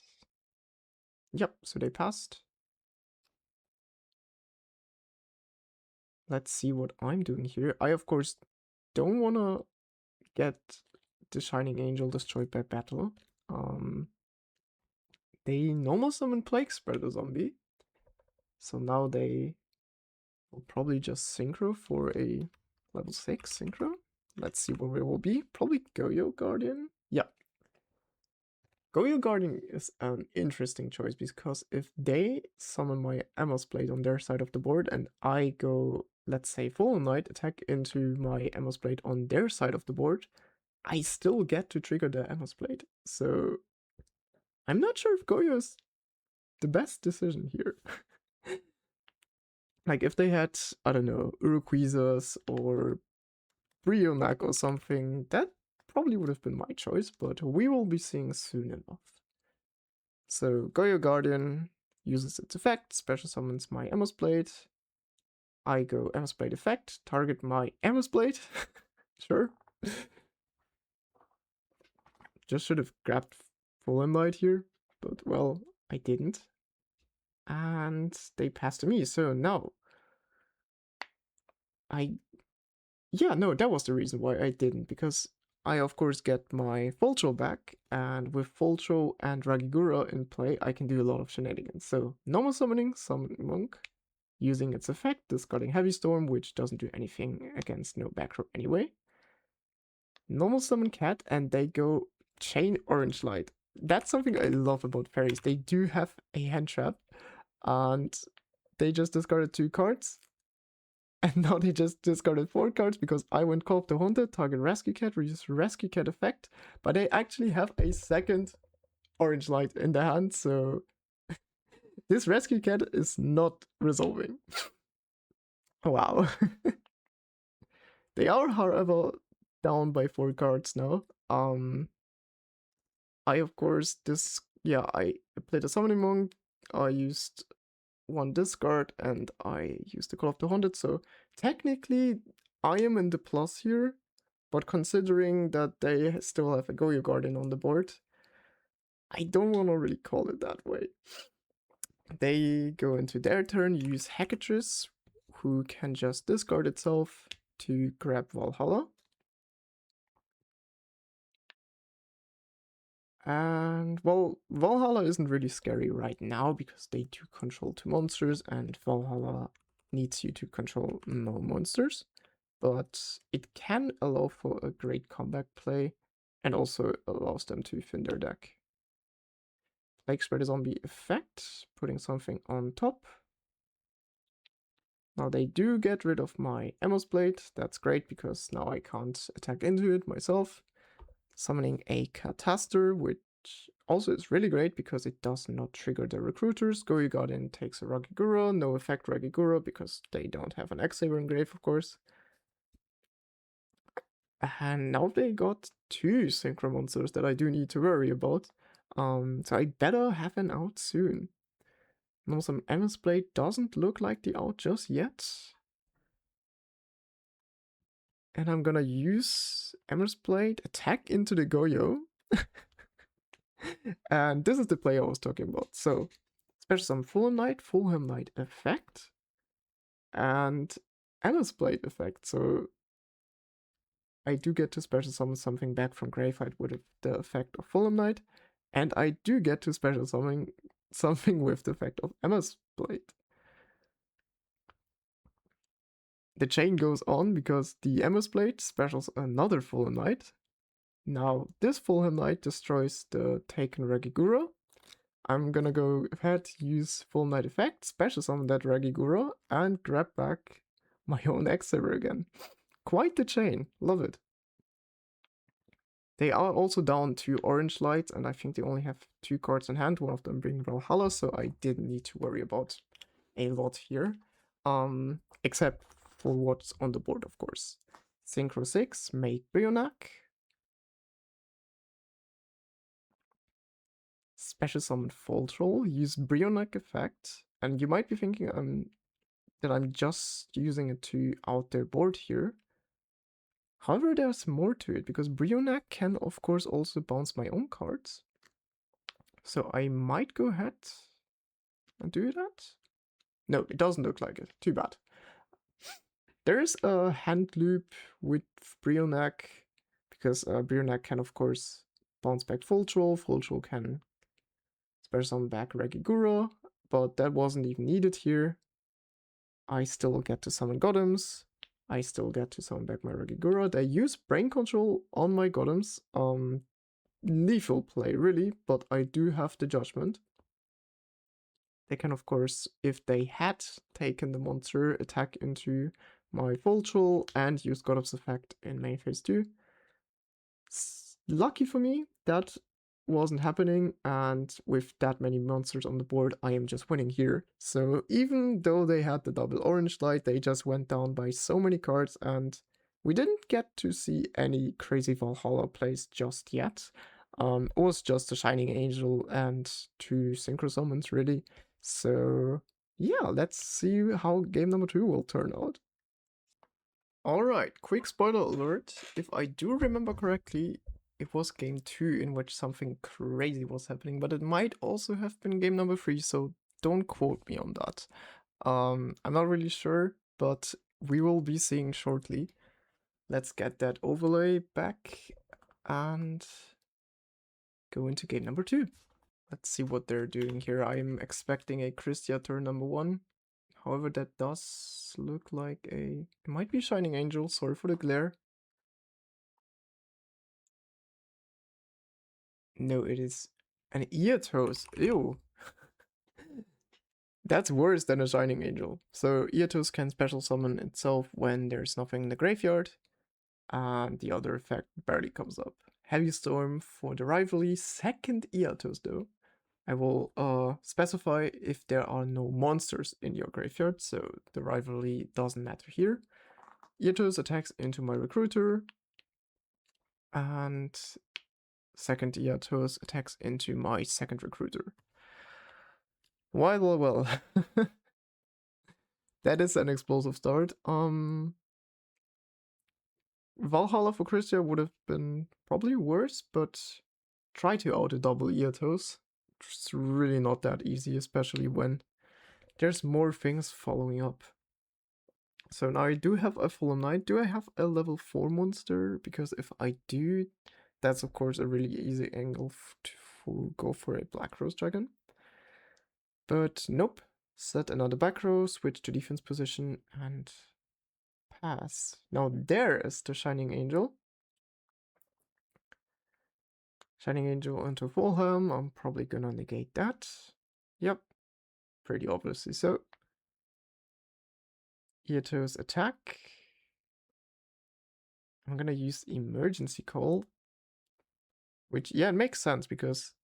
Yep, so they passed. Let's see what I'm doing here. I, of course, don't want to get the Shining Angel destroyed by battle. They normal summon Plague Spreader Zombie. So now they will probably just synchro for a level 6 synchro. Let's see where we will be. Probably Goyo Guardian. Yeah. Goyo Guardian is an interesting choice because if they summon my Amos Blade on their side of the board and I go, let's say, Fallen Knight attack into my Amos Blade on their side of the board, I still get to trigger the Amos Blade. So I'm not sure if Goyo is the best decision here. Like if they had, I don't know, Uruquizas or Brionac or something, that probably would have been my choice, but we will be seeing soon enough. So Goyo Guardian uses its effect, special summons my Amos Blade. I go Amos Blade effect, target my Amos Blade. Sure. Just should have grabbed Full Light here, but well, I didn't. And they passed to me, so now yeah, no, that was the reason why I didn't, because I of course get my Voltro back, and with Voltro and Ragigura in play, I can do a lot of shenanigans. So normal summoning, summon Monk, using its effect, discarding Heavy Storm, which doesn't do anything against no back row anyway. Normal summon Cat, and they go Chain Orange Light. That's something I love about fairies. They do have a hand trap, and they just discarded 2 cards. And now they just discarded 4 cards because I went Call of the Haunted, target Rescue Cat, reuse Rescue Cat effect, but they actually have a second Orange Light in the hand, so this Rescue Cat is not resolving. Wow. They are, however, down by 4 cards now. I of course I played a Summoning Monk, I used 1 discard, and I used the Call of the Haunted, so technically I am in the plus here, but considering that they still have a Goyo Guardian on the board, I don't want to really call it that way. They go into their turn, use Hecatris, who can just discard itself to grab Valhalla. And, well, Valhalla isn't really scary right now because they do control 2 monsters and Valhalla needs you to control no monsters. But it can allow for a great comeback play and also allows them to thin their deck. Plague Spreader Zombie effect, putting something on top. Now they do get rid of my Amos Blade, that's great because now I can't attack into it myself. Summoning a Cataster, which also is really great because it does not trigger the recruiters. Goyo Guardian takes a Ragigura, no effect Ragigura because they don't have an X-Saber in grave, of course. And now they got 2 synchro monsters that I do need to worry about. So I better have an out soon. Now some Amos Blade doesn't look like the out just yet. And I'm gonna use Amos Blade, attack into the Goyo. And this is the play I was talking about. So, special summon Fulham Knight effect, and Amos Blade effect. So, I do get to special summon something back from Graveyard with the effect of Fulham Knight, and I do get to special summon something with the effect of Amos Blade. The chain goes on because the Amos Blade specials another Fulham Knight. Now, this Fulham Knight destroys the taken Ragigura. I'm gonna go ahead, use Full Knight effect, special summon that Ragigura, and grab back my own X-Saber again. Quite the chain, love it. They are also down 2 orange lights, and I think they only have 2 cards in hand, one of them being Valhalla, so I didn't need to worry about a lot here. Except for what's on the board, of course. Synchro 6, make Brionac. Special summon Fall Troll, use Brionac effect, and you might be thinking that I'm just using it to out their board here. However, there's more to it, because Brionac can of course also bounce my own cards. So I might go ahead and do that. No, it doesn't look like it. Too bad. There's a hand loop with Brionac, because Brionac can of course bounce back Full Troll can special summon back Ragigura, but that wasn't even needed here. I still get to summon Gottoms. I still get to summon back my Ragigura. They use Brain Control on my Gottoms. lethal play, really, but I do have the judgment. They can, of course, if they had taken the monster, attack into my Voltral and use Gottoms effect in main phase 2. Lucky for me, that wasn't happening, and with that many monsters on the board, I am just winning here. So even though they had the double orange light, they just went down by so many cards, and we didn't get to see any crazy Valhalla plays just yet. It was just a Shining Angel and 2 synchro summons, really. So yeah, let's see how game number 2 will turn out. Alright, quick spoiler alert. If I do remember correctly, it was game 2 in which something crazy was happening, but it might also have been game number 3, so don't quote me on that. I'm not really sure, but we will be seeing shortly. Let's get that overlay back and go into game number 2. Let's see what they're doing here. I'm expecting a Christia turn number 1. However, that does look like a... It might be Shining Angel, sorry for the glare. No, it is an Eatos. Ew. That's worse than a Shining Angel. So Eatos can special summon itself when there's nothing in the graveyard, and the other effect barely comes up. Heavy Storm for the rivalry, second Eatos though. I will specify if there are no monsters in your graveyard, so the rivalry doesn't matter here. Eatos attacks into my recruiter, and second Eatos attacks into my second recruiter. Well. That is an explosive start. Valhalla for Christia would have been probably worse, but try to auto double Eatos. It's really not that easy, especially when there's more things following up. So now I do have a Fulham Knight. Do I have a level 4 monster? Because if I do, that's of course a really easy angle to go for a Black Rose Dragon. But nope. Set another back row, switch to defense position, and pass. Now there is the Shining Angel. Shining Angel into Fulham. I'm probably gonna negate that. Yep. Pretty obviously so. Eatos attack. I'm gonna use Emergency Call. Which, yeah, it makes sense because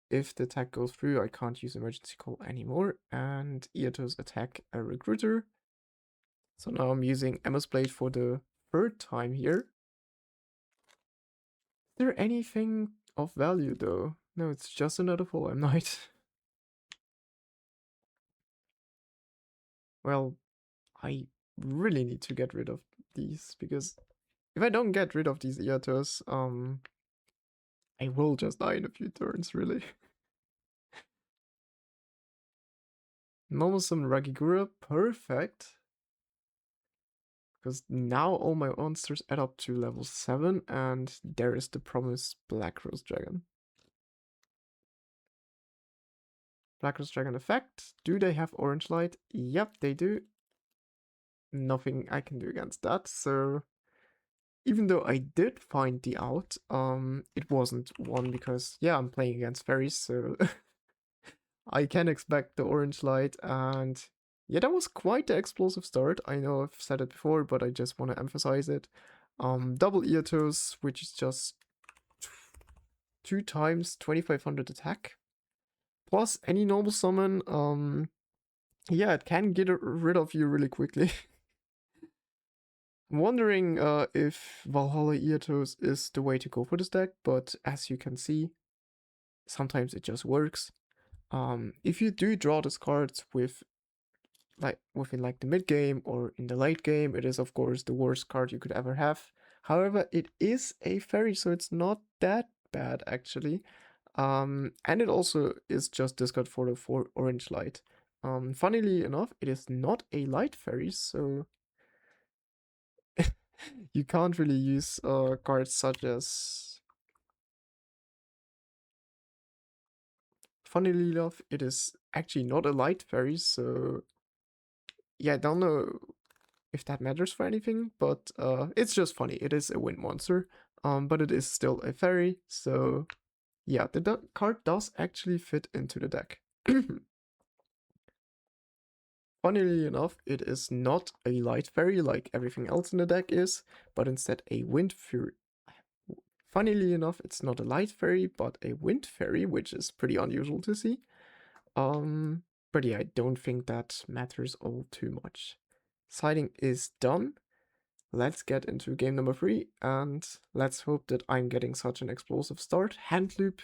if the attack goes through, I can't use Emergency Call anymore. And Eatos attack a recruiter. So now I'm using Emma's Blade for the 3rd time here. Is there anything of value though? No, it's just another Fulham Knight. Well, I really need to get rid of these, because if I don't get rid of these Eatos, I will just die in a few turns, really. Normal summon Ragigura, perfect. Because now all my monsters add up to level 7, and there is the promised Black Rose Dragon. Black Rose Dragon effect. Do they have orange light? Yep, they do. Nothing I can do against that, so even though I did find the out, it wasn't one because, yeah, I'm playing against fairies, so I can expect the orange light, and yeah, that was quite the explosive start. I know I've said it before, but I just want to emphasize it. Double Eatos, which is just 2 times 2500 attack, plus any normal summon. Yeah, it can get rid of you really quickly. I'm wondering if Valhalla Eatos is the way to go for this deck, but as you can see, sometimes it just works. If you do draw these cards with within the mid game or in the late game, it is of course the worst card you could ever have. However, it is a fairy, so it's not that bad actually. And it also is just discard for the 4 orange light. Funnily enough, it is not a light fairy, so you can't really use cards such as... Funnily enough, it is actually not a light fairy, so yeah, I don't know if that matters for anything, but it's just funny. It is a wind monster. but it is still a fairy, so yeah, the card does actually fit into the deck. Funnily enough, it is not a light fairy like everything else in the deck is, but instead a wind fairy. Funnily enough, it's not a light fairy, but a wind fairy, which is pretty unusual to see. But yeah, I don't think that matters all too much. Siding is done. Let's get into game number 3, and let's hope that I'm getting such an explosive start. Hand loop,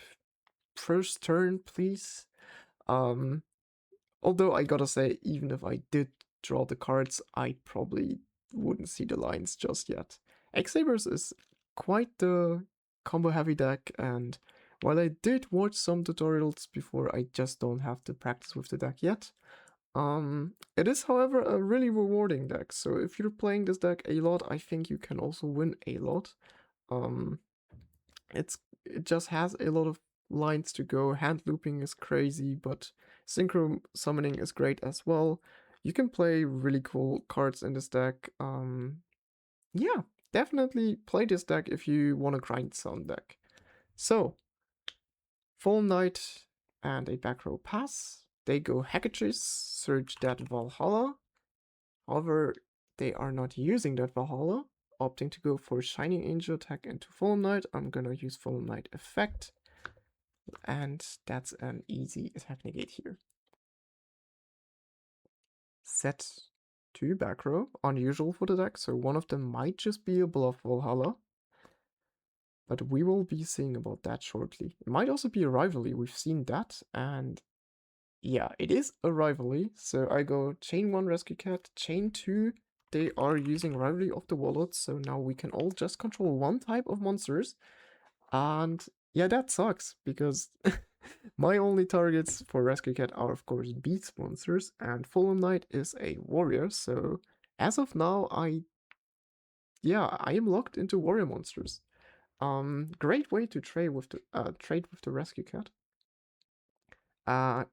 first turn, please. Although I gotta say, even if I did draw the cards, I probably wouldn't see the lines just yet. X-Sabers is quite the combo heavy deck, and while I did watch some tutorials before, I just don't have the practice with the deck yet. It is, however, a really rewarding deck, so if you're playing this deck a lot, I think you can also win a lot. Um, it just has a lot of lines to go. Hand looping is crazy, but synchro summoning is great as well. You can play really cool cards in this deck. Yeah, definitely play this deck if you want to grind some deck. So, Full Knight and a back row pass. They go Hackages, search that Valhalla. However, they are not using that Valhalla, opting to go for Shining Angel attack into Full Knight. I'm gonna use Full Knight effect, and that's an easy attack negate here. Set 2 back row, unusual for the deck, so one of them might just be a bluff Valhalla. But we will be seeing about that shortly. It might also be a rivalry, we've seen that, and yeah, it is a rivalry. So I go chain 1 Rescue Cat, chain 2, they are using Rivalry of the Warlords, so now we can all just control one type of monsters. And yeah, that sucks, because my only targets for Rescue Cat are of course Beast monsters, and Fulham Knight is a warrior, so as of now I am locked into warrior monsters. Great way to trade with the Rescue Cat.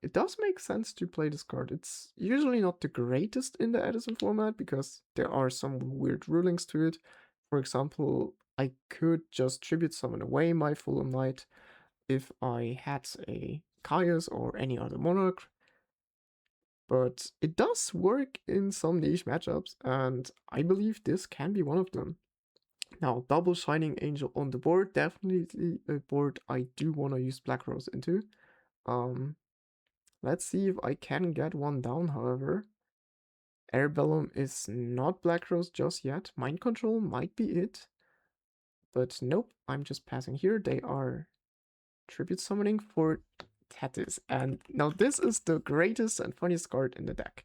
It does make sense to play this card. It's usually not the greatest in the Edison format because there are some weird rulings to it. For example, I could just tribute summon away my Fulham Knight if I had a Caius or any other monarch. But it does work in some niche matchups, and I believe this can be one of them. Now, double Shining Angel on the board, definitely a board I do want to use Black Rose into. Let's see if I can get one down, however. Airbellum is not Black Rose just yet. Mind Control might be it. But nope, I'm just passing here. They are tribute summoning for Tethys. And now this is the greatest and funniest card in the deck.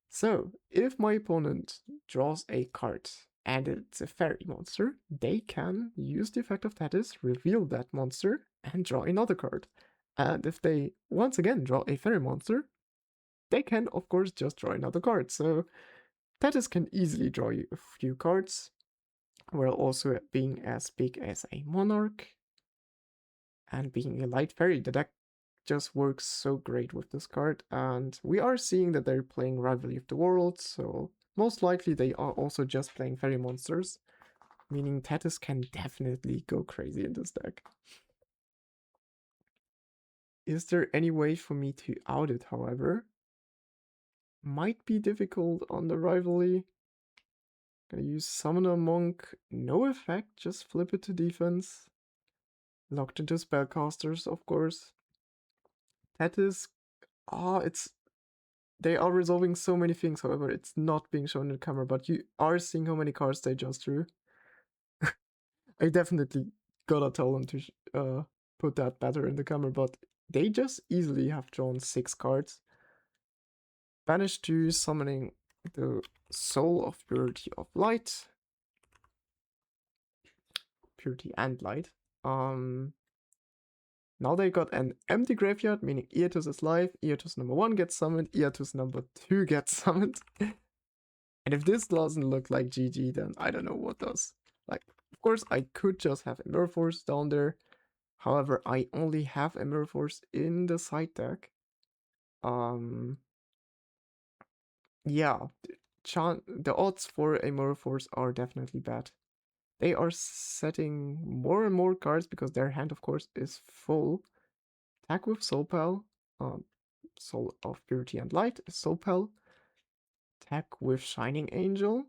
So, if my opponent draws a card and it's a fairy monster, they can use the effect of Tethys, reveal that monster, and draw another card. And if they once again draw a fairy monster, they can of course just draw another card. So Tethys can easily draw you a few cards, while also being as big as a monarch and being a light fairy. The deck just works so great with this card, and we are seeing that they're playing Rivalry of the Worlds, so most likely they are also just playing fairy monsters, meaning Tethys can definitely go crazy in this deck. Is there any way for me to out it, however? Might be difficult on the Rivalry. Gonna use Summoner Monk, no effect, just flip it to defense. Locked into Spellcasters, of course. Tethys, they are resolving so many things, however, it's not being shown in the camera, but you are seeing how many cards they just drew. I definitely gotta tell them to put that better in the camera, but they just easily have drawn 6 cards. Banish to summoning the Soul of Purity of Light. Purity and Light. Now they got an empty graveyard, meaning Eatus is live, Eatus number 1 gets summoned, Eatus number 2 gets summoned. And if this doesn't look like GG, then I don't know what does. Like, of course, I could just have a Mirror Force down there. However, I only have a Mirror Force in the side deck. Yeah, the odds for a Mirror Force are definitely bad. They are setting more and more cards because their hand, of course, is full. Attack with Soul Pal, Soul of Purity and Light is Soul Pal. Attack with Shining Angel.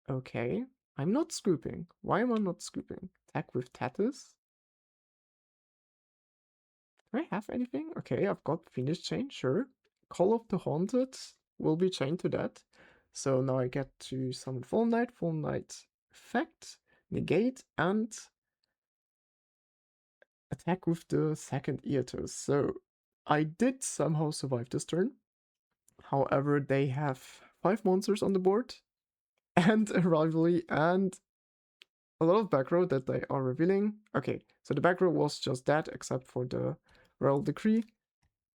Okay. I'm not scooping. Why am I not scooping? Attack with Tatis. Do I have anything? Okay, I've got Phoenix Chain, sure. Call of the Haunted will be chained to that. So now I get to summon Full Knight effect, negate, and attack with the second Eatos. So I did somehow survive this turn. However, they have 5 monsters on the board and a rivalry and a lot of back row that they are revealing. Okay, so the back row was just that except for the Royal Decree.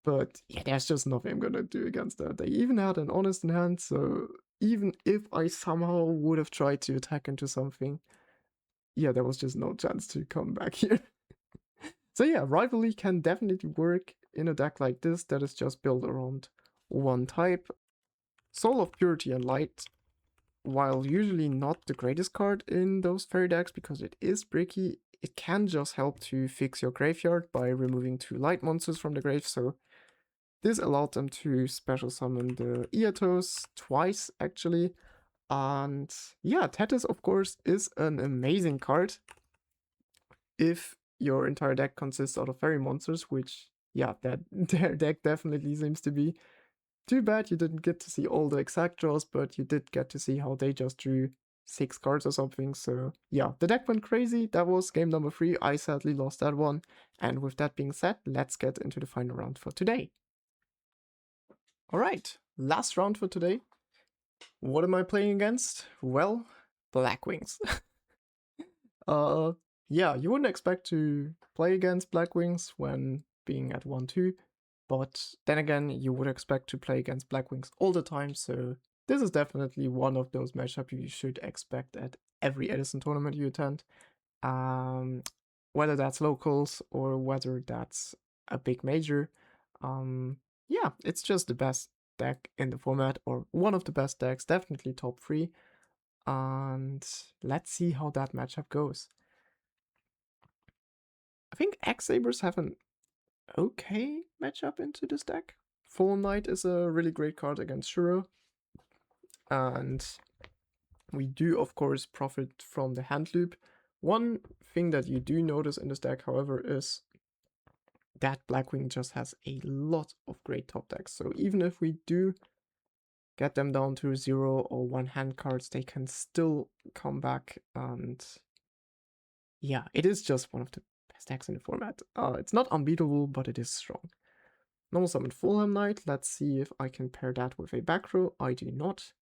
But yeah, there's just nothing I'm gonna do against that. They even had an Honest in hand, so even if I somehow would have tried to attack into something, yeah, there was just no chance to come back here. So yeah, Rivalry can definitely work in a deck like this that is just built around one type. Soul of Purity and Light, while usually not the greatest card in those fairy decks because it is bricky, it can just help to fix your graveyard by removing 2 light monsters from the grave, so this allowed them to special summon the Eatos twice, actually. And yeah, Tethys, of course, is an amazing card if your entire deck consists out of fairy monsters, which, yeah, that their deck definitely seems to be. Too bad you didn't get to see all the exact draws, but you did get to see how they just drew 6 cards or something. So yeah, the deck went crazy. That was game number 3. I sadly lost that one. And with that being said, let's get into the final round for today. Alright, last round for today. What am I playing against? Well, Blackwings. Yeah, you wouldn't expect to play against Blackwings when being at 1-2, but then again, you would expect to play against Blackwings all the time, so this is definitely one of those matchups you should expect at every Edison tournament you attend. Whether that's locals or whether that's a big major. Yeah, it's just the best deck in the format, or one of the best decks, definitely top 3. And let's see how that matchup goes. I think X-Sabers have an okay matchup into this deck. Full Knight is a really great card against Shura. And we do, of course, profit from the hand loop. One thing that you do notice in this deck, however, is that Blackwing just has a lot of great top decks. So even if we do get them down to 0 or 1 hand cards, they can still come back. And yeah, it is just one of the best decks in the format. It's not unbeatable, but it is strong. Normal summon Fulham Knight. Let's see if I can pair that with a back row. I do not.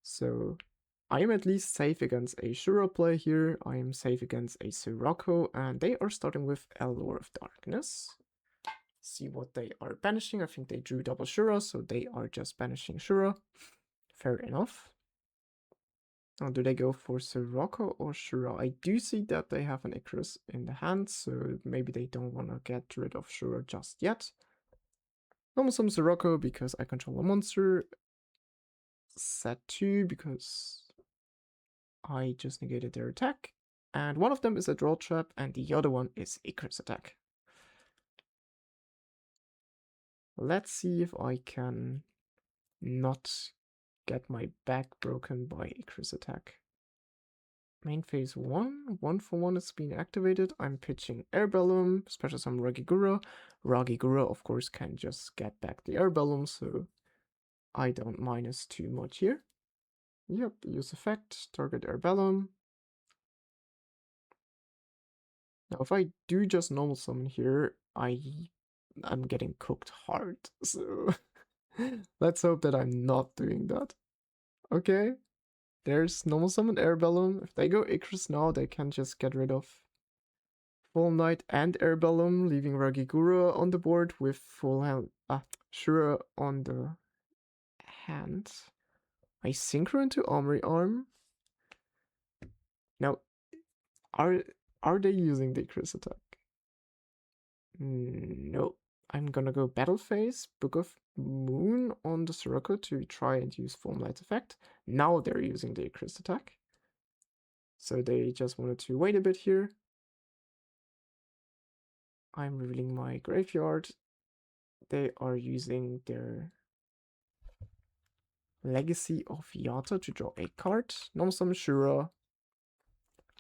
So I am at least safe against a Shura play here. I am safe against a Sirocco, and they are starting with Allure of Darkness. See what they are banishing. I think they drew double Shura, so they are just banishing Shura. Fair enough. Now, do they go for Sirocco or Shura? I do see that they have an Icarus in the hand, so maybe they don't want to get rid of Shura just yet. Normal summon Sirocco because I control a monster. Set 2 because I just negated their attack. And one of them is a draw trap, and the other one is Icarus attack. Let's see if I can not get my back broken by Icarus attack. Main phase 1, 1-for-1 is being activated. I'm pitching Air Bellum, special summon Ragigura. Ragigura, of course, can just get back the Air Bellum, so I don't minus too much here. Yep, use effect, target Air Bellum. Now, if I do just normal summon here, I'm getting cooked hard, so let's hope that I'm not doing that. Okay, there's normal summon Air Bellum. If they go Icarus now, they can just get rid of Full Knight and Air Bellum, leaving Ragigura on the board with full hand, Shura on the hand. I synchro into Armory Arm. Now, are they using the Icarus attack? No. I'm gonna go Battle Phase, Book of Moon on the Sirocco to try and use Full Light effect. Now they're using the Icarus attack. So they just wanted to wait a bit here. I'm revealing my graveyard. They are using their Legacy of Yata to draw a card. Normal Summon Shura.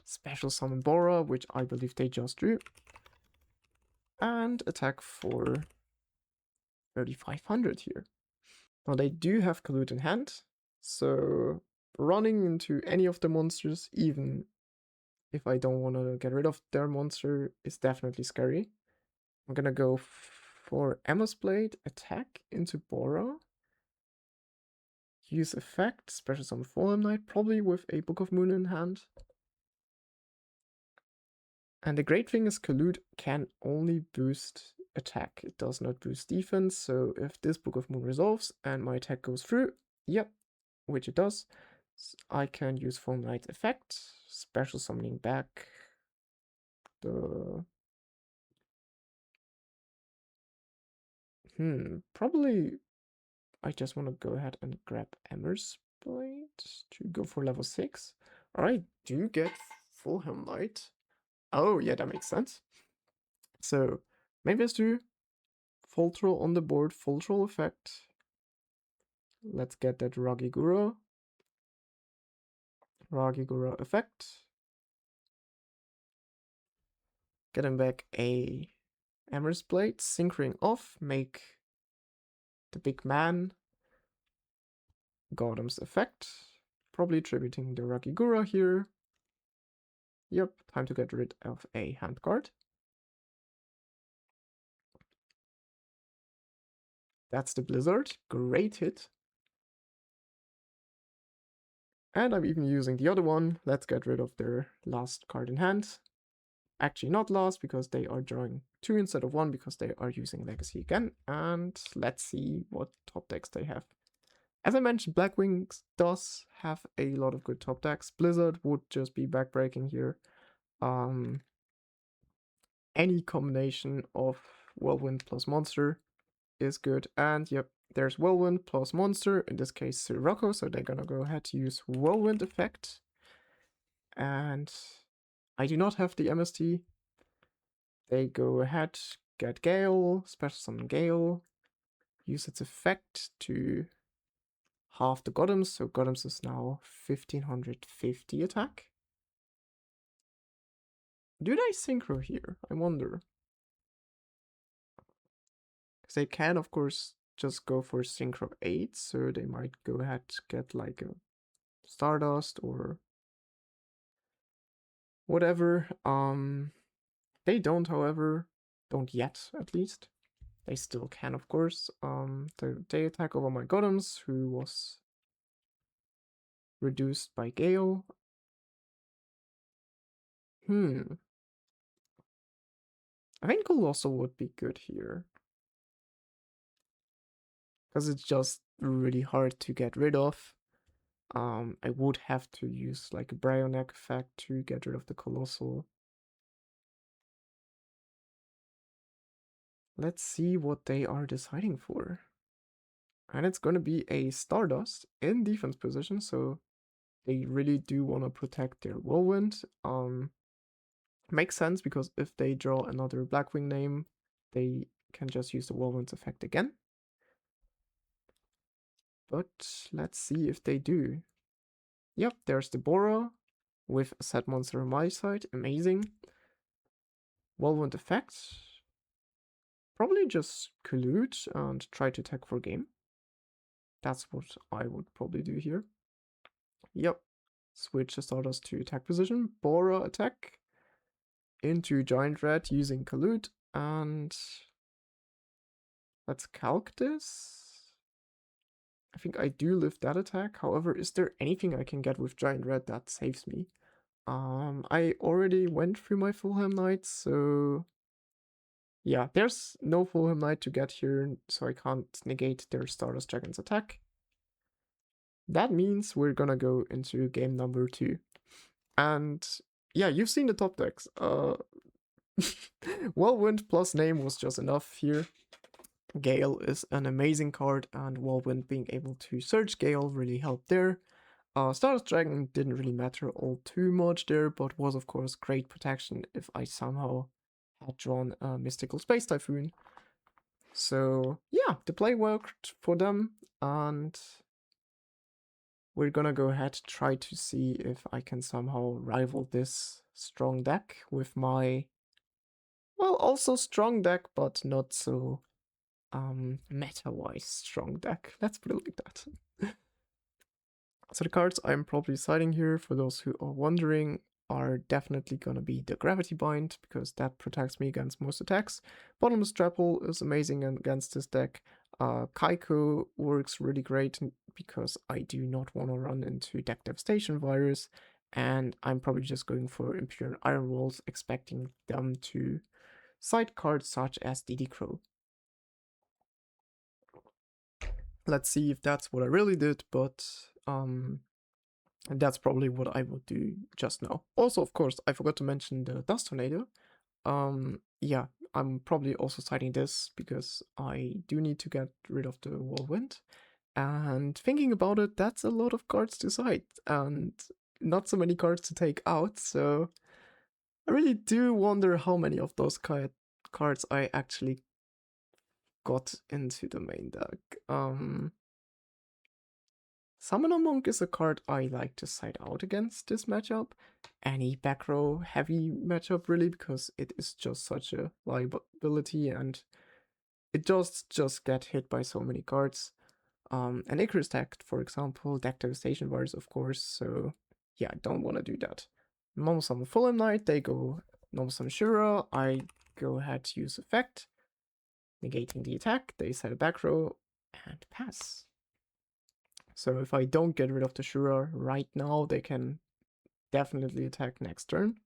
Special Summon Bora, which I believe they just drew. And attack for 3,500 here. Now they do have Kalut in hand, so running into any of the monsters, even if I don't want to get rid of their monster, is definitely scary. I'm gonna go for Emma's Blade, attack into Bora. Use effect, special summon Fallen Knight, probably with a Book of Moon in hand. And the great thing is Kalut can only boost attack. It does not boost defense, so if this Book of Moon resolves and my attack goes through, yep, which it does, I can use Fallen Knight effect, special summoning back the... probably I just want to go ahead and grab Emma's Blade to go for level 6. Alright, do get Fulham Knight. Oh, yeah, that makes sense. So, maybe let's do full troll on the board, full troll effect. Let's get that Ragigura. Ragigura effect. Getting back a Emma's Blade, synchroing off, make the big man Gottoms effect. Probably tributing the Ragigura here. Yep, time to get rid of a hand card. That's the Blizzard. Great hit. And I'm even using the other one. Let's get rid of their last card in hand. Actually not last, because they are drawing 2 instead of 1, because they are using Legacy again. And let's see what top decks they have. As I mentioned, Blackwings does have a lot of good top decks. Blizzard would just be backbreaking here. Any combination of Whirlwind plus Monster is good. And yep, there's Whirlwind plus Monster, in this case Sirocco, so they're gonna go ahead to use Whirlwind effect. And I do not have the MST. They go ahead, get Gale, special summon Gale, use its effect to half the Gottoms, so Gottoms is now 1550 attack. Do they synchro here? I wonder. Because they can, of course, just go for synchro 8, so they might go ahead get like a Stardust or whatever. They don't, however, don't yet, at least. They still can, of course. They attack over my Gottoms, who was reduced by Gale. I think Colossal would be good here. Because it's just really hard to get rid of. I would have to use like a Bryoneck effect to get rid of the Colossal. Let's see what they are deciding for. And it's going to be a Stardust in defense position, so they really do want to protect their Whirlwind. Makes sense, because if they draw another Blackwing name, they can just use the Whirlwind effect again. But let's see if they do. Yep, there's the Bora with a set monster on my side. Amazing. Whirlwind effect. Probably just collude and try to attack for game. That's what I would probably do here. Yep. Switch the Stardust to attack position. Bora attack into Giant Red using collude. And let's calc this. I think I do live that attack. However, is there anything I can get with Giant Red that saves me? I already went through my Fulham Knight, so yeah, there's no Fulham Knight to get here, so I can't negate their Stardust Dragon's attack. That means we're gonna go into game number 2. And yeah, you've seen the top decks. Whirlwind plus name was just enough here. Gale is an amazing card, and Whirlwind being able to search Gale really helped there. Stardust Dragon didn't really matter all too much there, but was of course great protection if I somehow had drawn a Mystical Space Typhoon. So yeah, the play worked for them, and we're gonna go ahead try to see if I can somehow rival this strong deck with my, well, also strong deck, but not so meta-wise strong deck. Let's put it like that. So the cards I'm probably citing here, for those who are wondering, are definitely gonna be the Gravity Bind, because that protects me against most attacks. Bottomless Grapple is amazing against this deck. Kaiko works really great because I do not want to run into Deck Devastation Virus, and I'm probably just going for Imperial Iron Walls, expecting them to side cards such as DD Crow. Let's see if that's what I really did, but that's probably what I would do just now. Also, of course, I forgot to mention the Dust Tornado. Yeah, I'm probably also citing this because I do need to get rid of the Whirlwind. And thinking about it, that's a lot of cards to cite and not so many cards to take out. So I really do wonder how many of those cards I actually got into the main deck. Summoner Monk is a card I like to side out against this matchup. Any back row heavy matchup really, because it is just such a liability and it just get hit by so many cards. An Icarus deck, for example, deck devastation virus, of course, so yeah, I don't want to do that. Normal summon Fulham Knight, they go normal summon Shura, I go ahead to use effect, negating the attack, they set a back row, and pass. So if I don't get rid of the Shura right now, they can definitely attack next turn.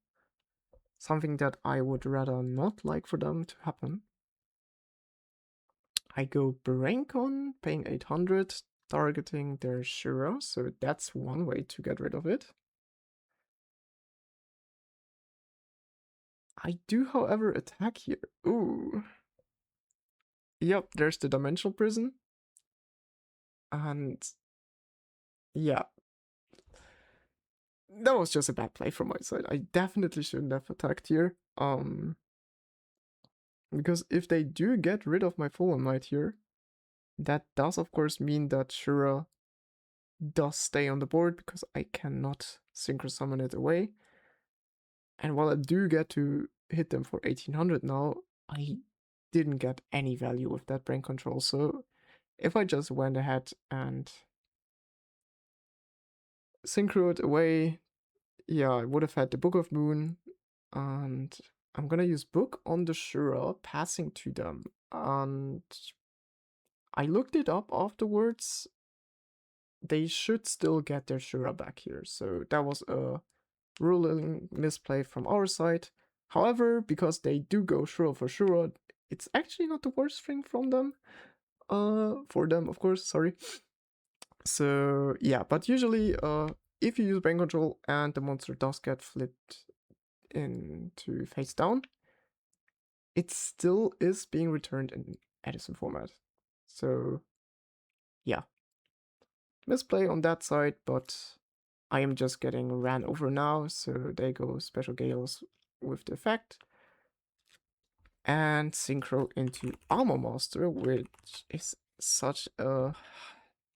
Something that I would rather not like for them to happen. I go Brancon, paying 800, targeting their Shura, so that's one way to get rid of it. I do, however, attack here. Ooh. Yep, there's the Dimensional Prison. And yeah, that was just a bad play from my side. I definitely shouldn't have attacked here. Because if they do get rid of my Fulham Knight here, that does of course mean that Shura does stay on the board because I cannot synchro summon it away. And while I do get to hit them for 1800 now, I didn't get any value with that brain control. So if I just went ahead and synchroed away, yeah, I would have had the Book of Moon, and I'm gonna use Book on the Shura, passing to them. And I looked it up afterwards. They should still get their Shura back here. So that was a ruling misplay from our side. However, because they do go Shura for Shura, it's actually not the worst thing from them. For them, of course, sorry. So yeah, but usually, if you use brain control and the monster does get flipped into face down, it still is being returned in Edison format. So yeah, misplay on that side, but I am just getting ran over now, so they go Special Gales with the effect. And synchro into Armor Master, which is such a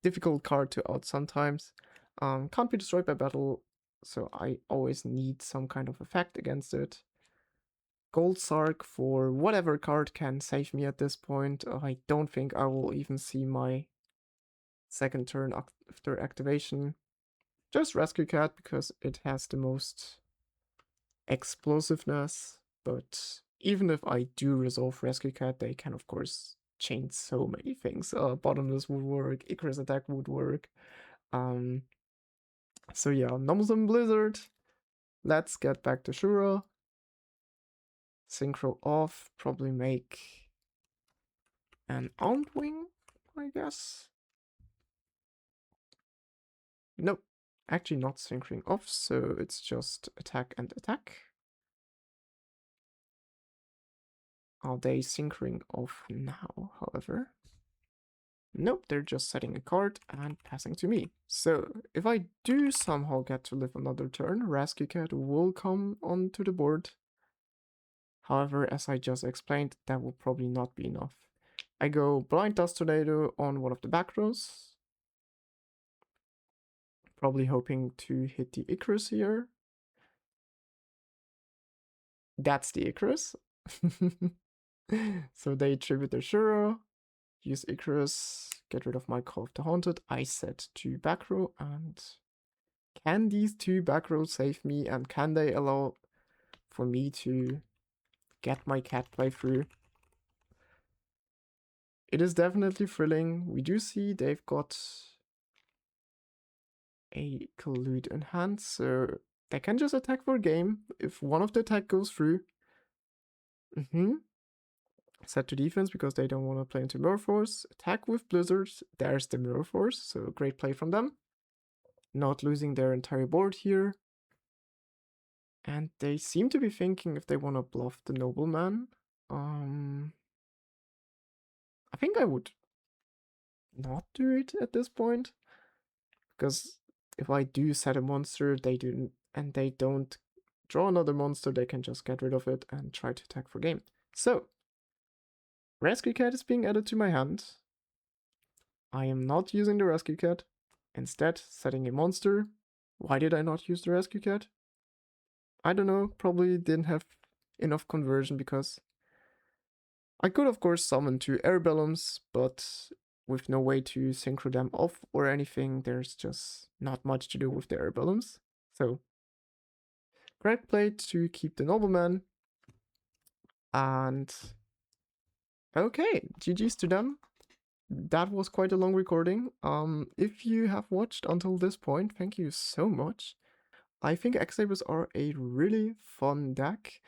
difficult card to out sometimes. Can't be destroyed by battle, so I always need some kind of effect against it. Gold Sark for whatever card can save me at this point. I don't think I will even see my second turn after activation. Just Rescue Cat because it has the most explosiveness, but even if I do resolve Rescue Cat, they can of course change so many things. Bottomless would work, Icarus attack would work. So yeah, Nomsum Blizzard. Let's get back to Shura. Synchro off, probably make an Armed Wing, I guess. Nope, actually not synchroing off, so it's just attack and attack. Are they synchroing off now, however? Nope, they're just setting a card and passing to me. So, if I do somehow get to live another turn, Rescue Cat will come onto the board. However, as I just explained, that will probably not be enough. I go Blind Dust Tornado on one of the back rows. Probably hoping to hit the Icarus here. That's the Icarus. So they tribute their Shuro, use Icarus, get rid of my Call of the Haunted. I set 2 back row, and can these 2 back rows save me, and can they allow for me to get my cat playthrough? It is definitely thrilling. We do see they've got a collude in hand, so they can just attack for a game if one of the attack goes through. Set to defense because they don't want to play into Mirror Force. Attack with Blizzards. There's the Mirror Force, so great play from them. Not losing their entire board here. And they seem to be thinking if they want to bluff the Nobleman. I think I would not do it at this point. Because if I do set a monster, they don't draw another monster, they can just get rid of it and try to attack for game. So, Rescue Cat is being added to my hand. I am not using the Rescue Cat. Instead, setting a monster. Why did I not use the Rescue Cat? I don't know, probably didn't have enough conversion because I could of course summon 2 Airbellums, but with no way to synchro them off or anything, there's just not much to do with the Airbellums. So, great play to keep the Nobleman. And okay, GG's to them. That was quite a long recording. If you have watched until this point, thank you so much. I think X-Sabers are a really fun deck.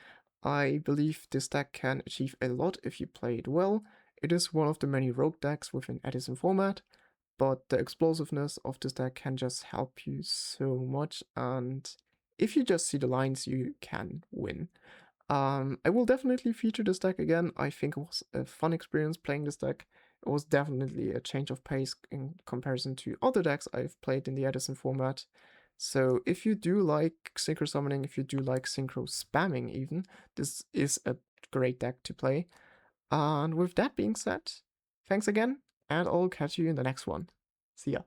I believe this deck can achieve a lot if you play it well. It is one of the many rogue decks within Edison Format, but the explosiveness of this deck can just help you so much, and if you just see the lines, you can win. I will definitely feature this deck again. I think it was a fun experience playing this deck. It was definitely a change of pace in comparison to other decks I've played in the Edison Format. So if you do like synchro summoning, if you do like synchro spamming even, this is a great deck to play. And with that being said, thanks again, and I'll catch you in the next one. See ya.